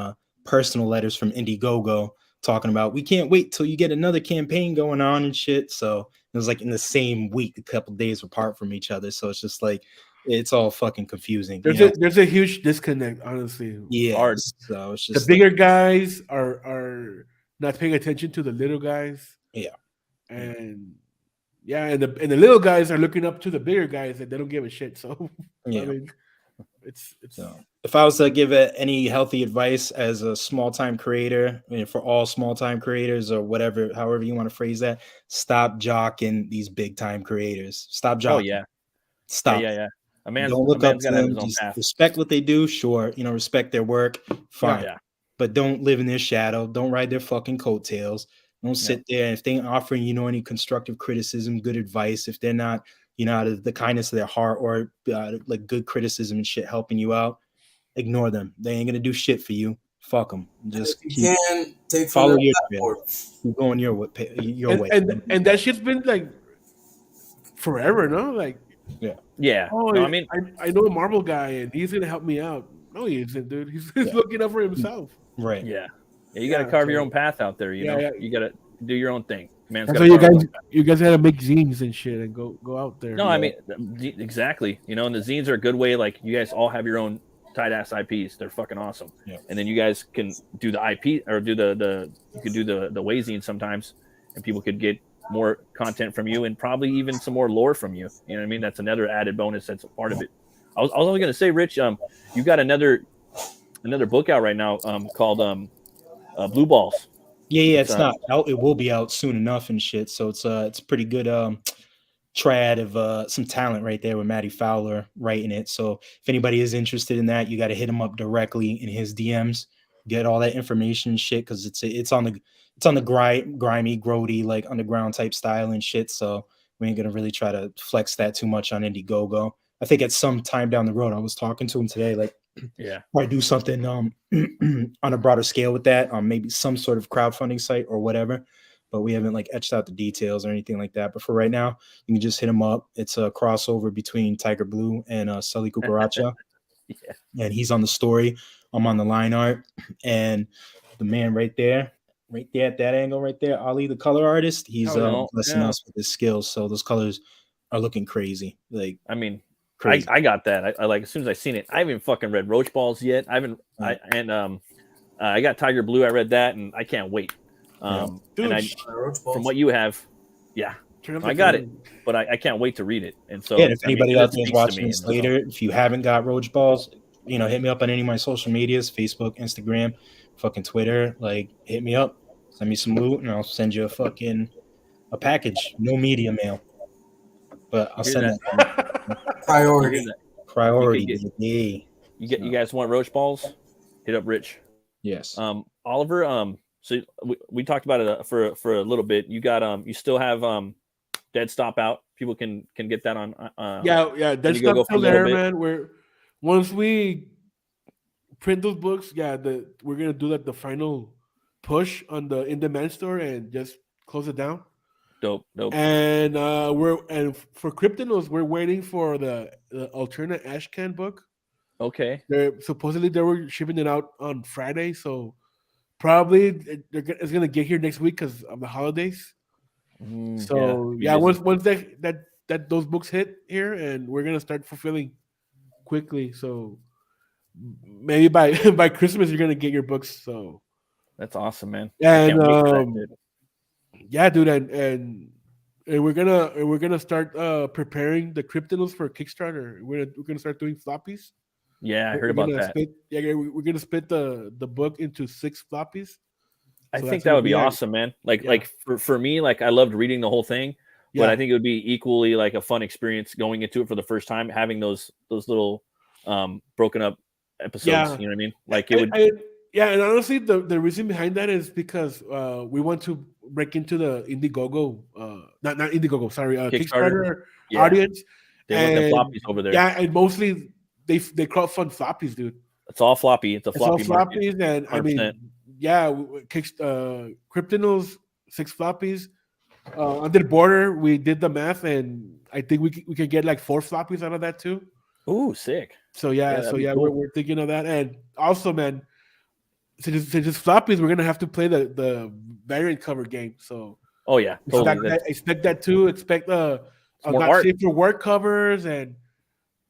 personal letters from Indiegogo talking about we can't wait till you get another campaign going on and shit. So it was like in the same week, a couple days apart from each other. So it's just like it's all fucking confusing, you know? There's a huge disconnect, honestly. Yeah. Hard. So it's The just bigger guys are not paying attention to the little guys, yeah. and yeah, and the little guys are looking up to the bigger guys, and they don't give a shit. So I Yeah. mean, it's So if I was to give any healthy advice as a small time creator, I mean, for all small time creators or whatever, however you want to phrase that, stop jocking these big time creators. Stop Oh jocking. yeah. Yeah. Stop. Yeah. A Don't look up man's to gotta have them. his own Just path. respect what they do. Sure, you know, respect their work. Fine. Yeah. But don't live in their shadow. Don't ride their fucking coattails. Don't sit there. If they ain't offering, you know, any constructive criticism, good advice, if they're not, you know, out of the kindness of their heart or like good criticism and shit helping you out, ignore them. They ain't gonna do shit for you. Fuck them. Just If keep you can take from follow their your platform. trail. Keep going your way. and that shit's been like forever, no? Like, Yeah. oh, No, I mean, I know a Marvel guy, and he's gonna help me out. No, he isn't, dude. He's Yeah. looking out for himself. Right. yeah. You got to Yeah, carve so- your own path out there. You Yeah, know, yeah. you got to do your own thing. Man's That's got why to you guys gotta make zines and shit and go out there. No, I mean exactly. You know, and the zines are a good way. Like you guys all have your own tight ass IPs. They're fucking awesome. Yeah. And then you guys can do the IP or do the you could do the Gueyzine sometimes, and people could get more content from you and probably even some more lore from you. You know what I mean? That's another added bonus. That's a part of it. I was only gonna say, Rich, you got another book out right now called Blue Balls. Yeah, it's not out. It will be out soon enough and shit. So it's pretty good triad of some talent right there with Matty Fowler writing it. So if anybody is interested in that, you got to hit him up directly in his DMs, get all that information and shit, because it's on the grimy, grody, like underground type style and shit. So we ain't gonna really try to flex that too much on Indiegogo. I think at some time down the road, I was talking to him today, like Yeah. probably do something on a broader scale with that, maybe some sort of crowdfunding site or whatever. But we haven't like etched out the details or anything like that. But for right now, you can just hit him up. It's a crossover between Tiger Blue and Sully Cucaracha. and he's on the story. I'm on the line art, and the man right there at that angle right there, Ali, the color artist, he's blessing us with his skills. So those colors are looking crazy. Like, I mean, crazy. I got that. I like as soon as I seen it. I haven't fucking read Roach Balls yet. I haven't. I got Tiger Blue. I read that, and I can't wait. And from what you have, I got it, but I can't wait to read it. And so, if anybody out there is watching this later, if you haven't got Roach Balls, hit me up on any of my social medias, Facebook, Instagram, fucking Twitter. Like, hit me up, send me some loot, and I'll send you a package. No media mail, but I'll send that. Priority. You guys want Roach Balls? Hit up Rich. Yes. Oliver. So we talked about it for a little bit. You got you still have Dead Stop out. People can get that on. Dead Stop still there, man. Once we print those books, we're gonna do the final push on the in-demand store and just close it down. Dope. And for Kryptonos, we're waiting for the alternate Ashcan book. Okay. Supposedly they were shipping it out on Friday, so probably it's gonna get here next week because of the holidays. Once that those books hit here, and we're gonna start fulfilling quickly. So maybe by Christmas you're gonna get your books. So that's awesome, man. And dude, and we're gonna start preparing the Kryptonos for Kickstarter. We're gonna start doing floppies. Yeah, I heard about that. We're gonna split the book into 6 floppies. I think that would be awesome, man. Like for me, like I loved reading the whole thing, but I think it would be equally like a fun experience going into it for the first time, having those little broken up episodes. You know what I mean? Like it would. And honestly, the reason behind that is because we want to break into the Indiegogo, not Indiegogo, sorry, Kickstarter audience. They want the floppies over there. Yeah, and mostly they crowdfund floppies, dude. It's all floppy. It's floppy floppies, market. And 100%. I mean, Kryptonos 6 floppies. Under the border, we did the math, and I think we could get like 4 floppies out of that too. Ooh, sick. So cool. we're thinking of that, and also, man, since it's floppies, we're gonna have to play the variant cover game. So expect that too. Expect not safe for work covers and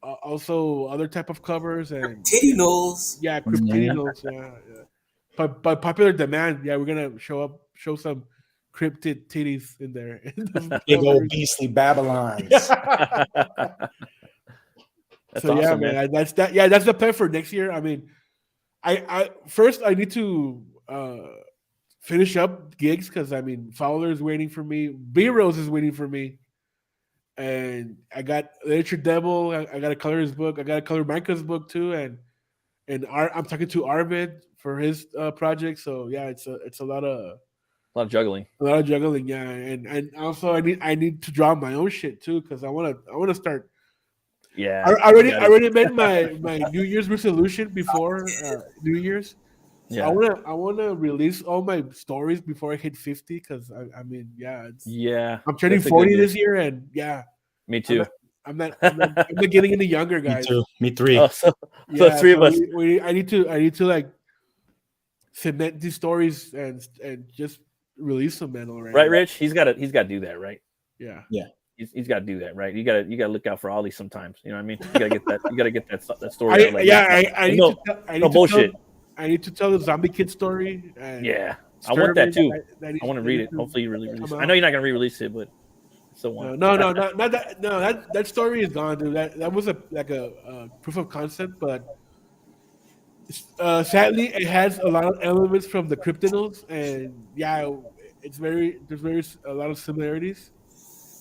also other type of covers and titty nose. Yeah, titty nose. Yeah. But by popular demand, we're gonna show some cryptid titties in there. Big old beastly Babylons. That's awesome, man. That's that. Yeah, that's the plan for next year. I mean, I first I need to finish up gigs because I mean Fowler's waiting for me, B Rose is waiting for me, and I got Literature Devil. I got to color his book. I got to color Micah's book too, and I'm talking to Arvid for his project. So it's a lot of juggling. A lot of juggling, yeah, and also I need to draw my own shit too because I want to start. Yeah, I already made my New Year's resolution before New Year's. So I wanna release all my stories before I hit 50 because I mean I'm turning 40 this year and me too. I'm not getting any younger, guys. Me too. Me 3. Oh, so 3 of us. I need to like cement these stories and just release them, man. Already, right, Rich? He's got to do that, right? Yeah. He's got to do that, right? You got to look out for Ollie sometimes. You know what I mean? You got to get that. You got to get that story. I need to tell the Zombie Kid story. I want that too. I want to read it. Hopefully, you really release it. I know you're not gonna re-release it, but still want. No, not that. No, that story is gone, dude. That was a proof of concept, but sadly, it has a lot of elements from the Kryptonos, and there's a lot of similarities.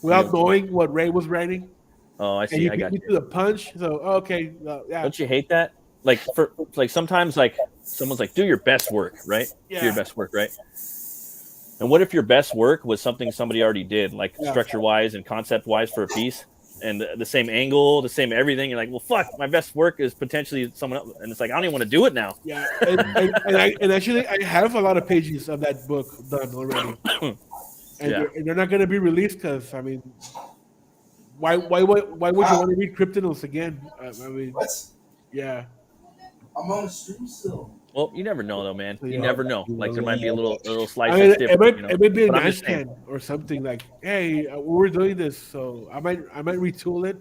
Without knowing what Ray was writing. Oh, I see. I got you. To the punch. So okay, Don't you hate that? Like sometimes like someone's like, do your best work, right? Yeah. Do your best work, right? And what if your best work was something somebody already did, like structure wise and concept wise for a piece, and the same angle, the same everything? You're like, well, fuck, my best work is potentially someone else, and it's like I don't even want to do it now. Yeah, and actually, I have a lot of pages of that book done already. And they're not going to be released because I mean, why would you want to read Kryptonos again? I mean, what? Yeah. I'm on the stream still. Well, you never know though, man. So, You yeah. never know. Like there might be a little slice I mean, that's different, you know. it might be an But I'm just saying. ashcan or something like, hey, we're doing this, so I might retool it,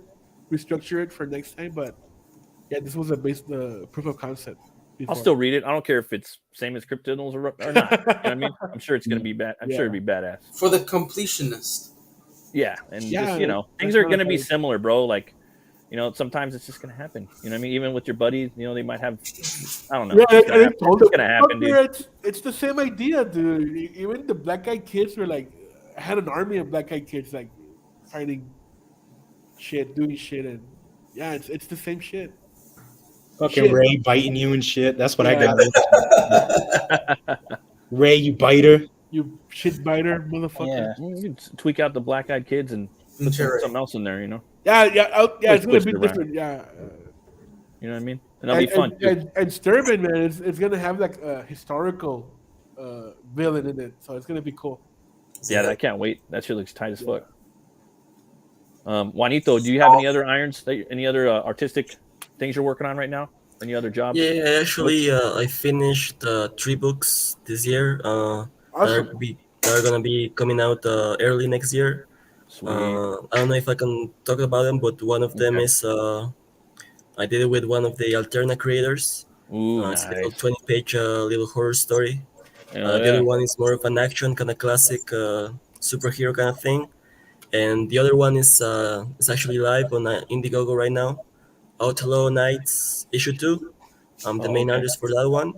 restructure it for next time. But yeah, this was the proof of concept. I'll Before. still read it. I don't care if it's same as Cryptidals or not. You know what I mean? I'm sure it's gonna be bad. I'm sure it'd be badass. For the completionist. Yeah, and Yeah, just things that's are not gonna be bad. similar, bro. Like, sometimes it's just gonna happen. You know what I mean? Even with your buddies, they might have. I don't know. Yeah, It's gonna I happen. told It's them, gonna happen, dude. it's the same idea, dude. Even the Black Eyed Kids were like, I had an army of Black Eyed Kids like fighting shit, doing shit, and yeah, it's the same shit. Fucking Shit. Ray biting you and shit. That's what I Yeah. got. Ray, you biter. You shit biter, motherfucker. Yeah. You can tweak out the Black Eyed Kids and put something else in there. Yeah, Always it's gonna twist be it around. different. Yeah. You know what I mean? And that'll be fun too. And Sturban, man, it's gonna have like a historical villain in it, so it's gonna be cool. Yeah, I can't wait. That shit looks tight as fuck. Juanito, do you have any other irons? Any other artistic things you're working on right now? Any other jobs? Yeah, actually, I finished 3 books this year. Awesome. That are gonna be coming out early next year. Sweet. I don't know if I can talk about them, but one of them is I did it with one of the Alterna creators. Ooh, It's a nice. little 20-page little horror story. Hell The yeah. other one is more of an action kind of classic superhero kind of thing, and the other one is actually live on Indiegogo right now. Outlaw Nights issue 2. I'm the main okay. artist for that one.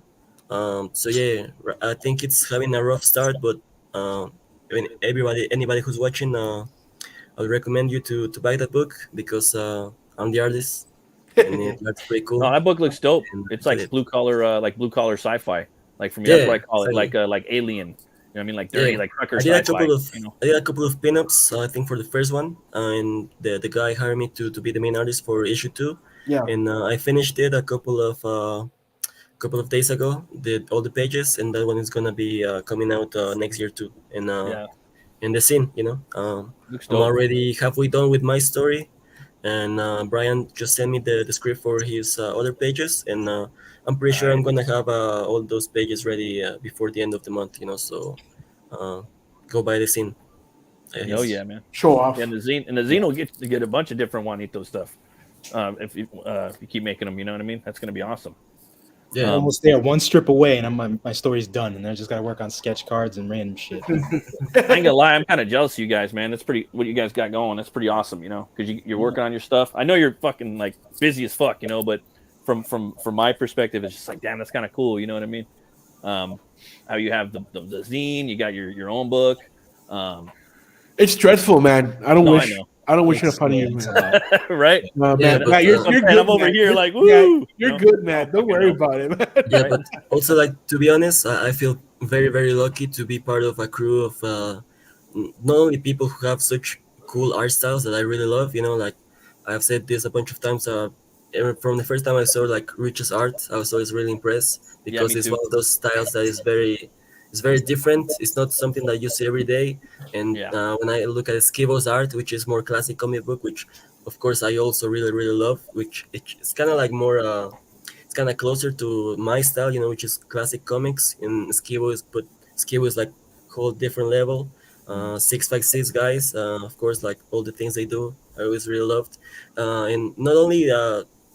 So yeah, I think it's having a rough start, but I mean, anybody who's watching, I would recommend you to buy that book because I'm the artist, and that's pretty cool. No, that book looks dope. And It's that's like it. blue collar sci-fi. Like for me, that's Yeah, what I call it. exactly. Like Alien. You know what I mean? Like dirty, Yeah, like trucker I did a sci-fi. couple of You know? I did a couple of pinups. I think for the first one, and the guy hired me to be the main artist for issue 2, Yeah. and I finished it a couple of days ago. Did all the pages, and that one is gonna be coming out next year too. And Yeah, in the scene, looks I'm dope. already halfway done with my story, and Brian just sent me the script for his other pages, and I'm pretty sure I'm gonna have all those pages ready before the end of the month. So go buy the scene. I Hell guess. yeah, man. Show off. Yeah, and the zine will get a bunch of different Juanito stuff. If you keep making them, you know what I mean? That's gonna be awesome. Yeah. Almost there, one strip away, and my story's done, and I just gotta work on sketch cards and random shit. I ain't gonna lie, I'm kind of jealous of you guys, man. That's pretty. What you guys got going? That's pretty awesome, because you're working on your stuff. I know you're fucking like busy as fuck, but from my perspective, it's just like, damn, that's kind of cool. You know what I mean? How you have the zine, you got your own book. It's stressful, man. I don't No, I wish know. I don't wish it upon you, man. Right? Man, Yeah, man, but, you're I'm good. over man. here like, Yeah, woo. you're good, man. Don't worry about it, man. Yeah, but also, like, to be honest, I feel very, very lucky to be part of a crew of not only people who have such cool art styles that I really love. Like I've said this a bunch of times. From the first time I saw like Rich's art, I was always really impressed because me it's too. one of those styles that is very different. It's not something that you see every day. And Yeah. when I look at Esquivo's art, which is more classic comic book, which of course I also really, really love, which it's kind of like more. It's kind of closer to my style, which is classic comics. And Esquivo is like whole different level. 656 guys, of course, like all the things they do, I always really loved. And not only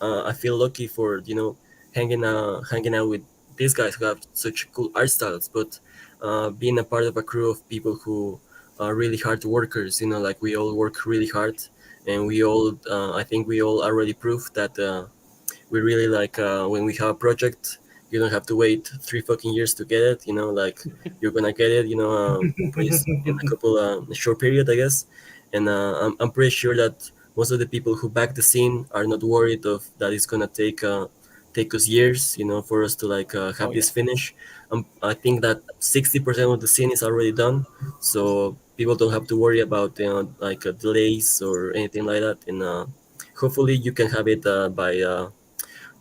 I feel lucky for hanging out with these guys who have such cool art styles, but being a part of a crew of people who are really hard workers. Like we all work really hard, and we all I think we all already proved that we really like when we have a project. You don't have to wait 3 fucking years to get it. Like you're gonna get it. In a couple short period, I guess. And I'm pretty sure that most of the people who back the scene are not worried of that it's gonna take us years. For us to like have this finish. I think that 60% of the scene is already done, so people don't have to worry about like delays or anything like that. And hopefully you can have it by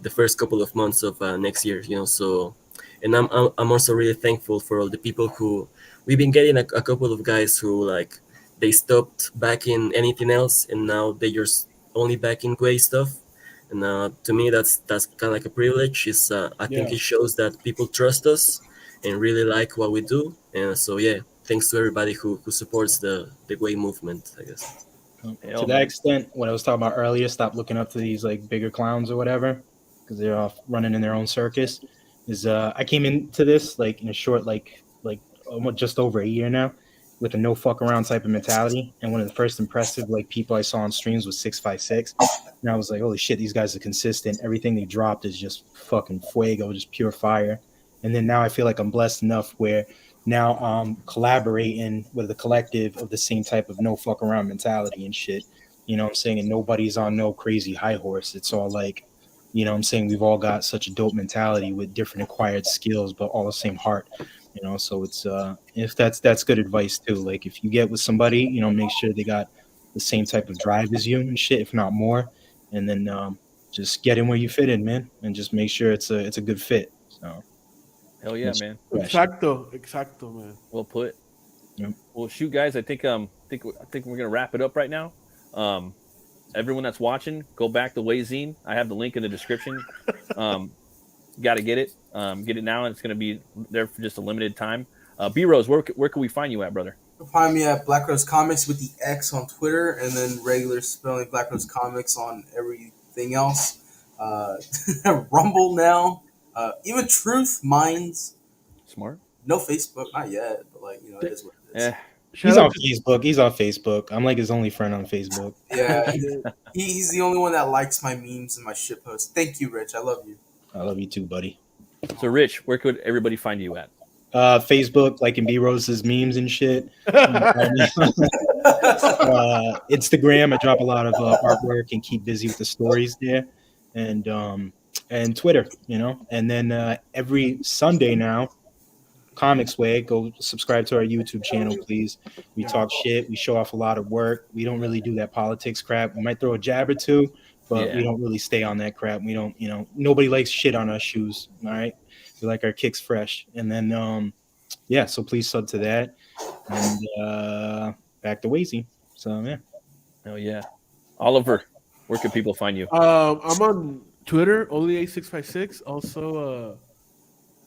the first couple of months of next year. So, and I'm also really thankful for all the people who we've been getting a couple of guys who like they stopped backing anything else and now they just only backing Guey stuff, And to me, that's kind of like a privilege. I think it shows that people trust us and really like what we do. And so yeah, thanks to everybody who supports the Way movement, I guess. Hell, To that man. extent, what I was talking about earlier, stop looking up to these like bigger clowns or whatever, because they're off running in their own circus. Is I came into this like in a short like almost just over a year now, with a no fuck around type of mentality. And one of the first impressive like people I saw on streams was 656. And I was like, holy shit, these guys are consistent. Everything they dropped is just fucking fuego, just pure fire. And then now I feel like I'm blessed enough where now collaborating with a collective of the same type of no fuck around mentality and shit. You know what I'm saying? And nobody's on no crazy high horse. It's all like, you know what I'm saying? We've all got such a dope mentality with different acquired skills, but all the same heart. You know, so it's if that's good advice too. Like if you get with somebody, you know, make sure they got the same type of drive as you and shit, if not more. And then just get in where you fit in, man, and just make sure it's a good fit. So Hell yeah, man. Exacto, man. Well put. Yep. Well, shoot, guys. I think we're gonna wrap it up right now. Everyone that's watching, go back to Gueyzine. I have the link in the description. Got to get it. Get it now, and it's gonna be there for just a limited time. B Rose, where can we find you at, brother? You'll find me at Black Rose Comics with the X on Twitter, and then regular spelling Black Rose Comics on everything else. Rumble now, even Truth Minds. Smart. No Facebook, not yet, but like it is what it is. He's on Facebook. He's on Facebook. I'm like his only friend on Facebook. Yeah, he's the only one that likes my memes and my shit posts. Thank you, Rich. I love you. I love you too, buddy. So, Rich, where could everybody find you at? Facebook, like in B Rose's memes and shit. Instagram, I drop a lot of artwork and keep busy with the stories there, and Twitter, you know. And then every Sunday now, Comics Way, go subscribe to our YouTube channel, please. We talk shit. We show off a lot of work. We don't really do that politics crap. We might throw a jab or two, but we don't really stay on that crap. We don't, you know, nobody likes shit on our shoes. All right. We like our kicks fresh. And then, so please sub to that. And back to Gueyzine. So, yeah. Oh, yeah. Oliver, where can people find you? I'm on Twitter, only8656. Also,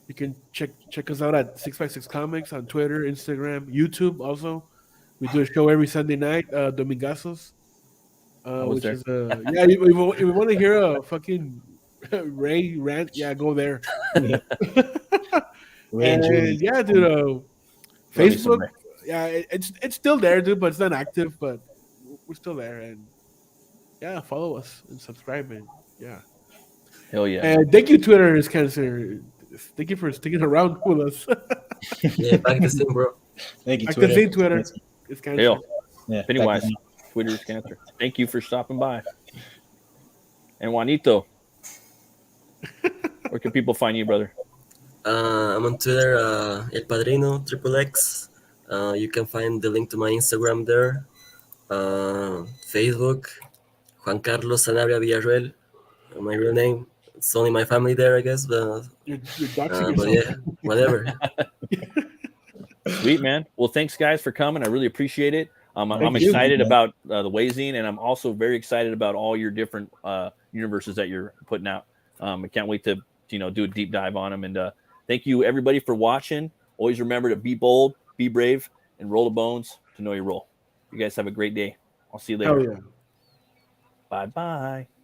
you can check us out at 656 Comics on Twitter, Instagram, YouTube. Also, we do a show every Sunday night, Domingazos. Which is if you want to hear a fucking Ray rant, go there. And yeah, dude, Facebook, it's still there, dude, but it's not active, but we're still there, and yeah, follow us and subscribe, man. Yeah. Hell yeah. And thank you, Twitter is Cancer. Thank you for sticking around with us. Yeah, back to scene, bro. Thank you, Twitter. It's Cancer. Hell. Yeah, Pennywise, Twitter is Cancer. Thank you for stopping by. And Juanito, where can people find you, brother? I'm on Twitter, El Padrino XXX. You can find the link to my Instagram there. Facebook, Juan Carlos Sanabria Villarreal, my real name. It's only my family there, I guess. But yeah, whatever. Sweet, man. Well, thanks, guys, for coming. I really appreciate it. I'm excited about the Gueyzine, and I'm also very excited about all your different universes that you're putting out. I can't wait to do a deep dive on them. And thank you, everybody, for watching. Always remember to be bold, be brave, and roll the bones to know your role. You guys have a great day. I'll see you later. Hell yeah. Bye-bye.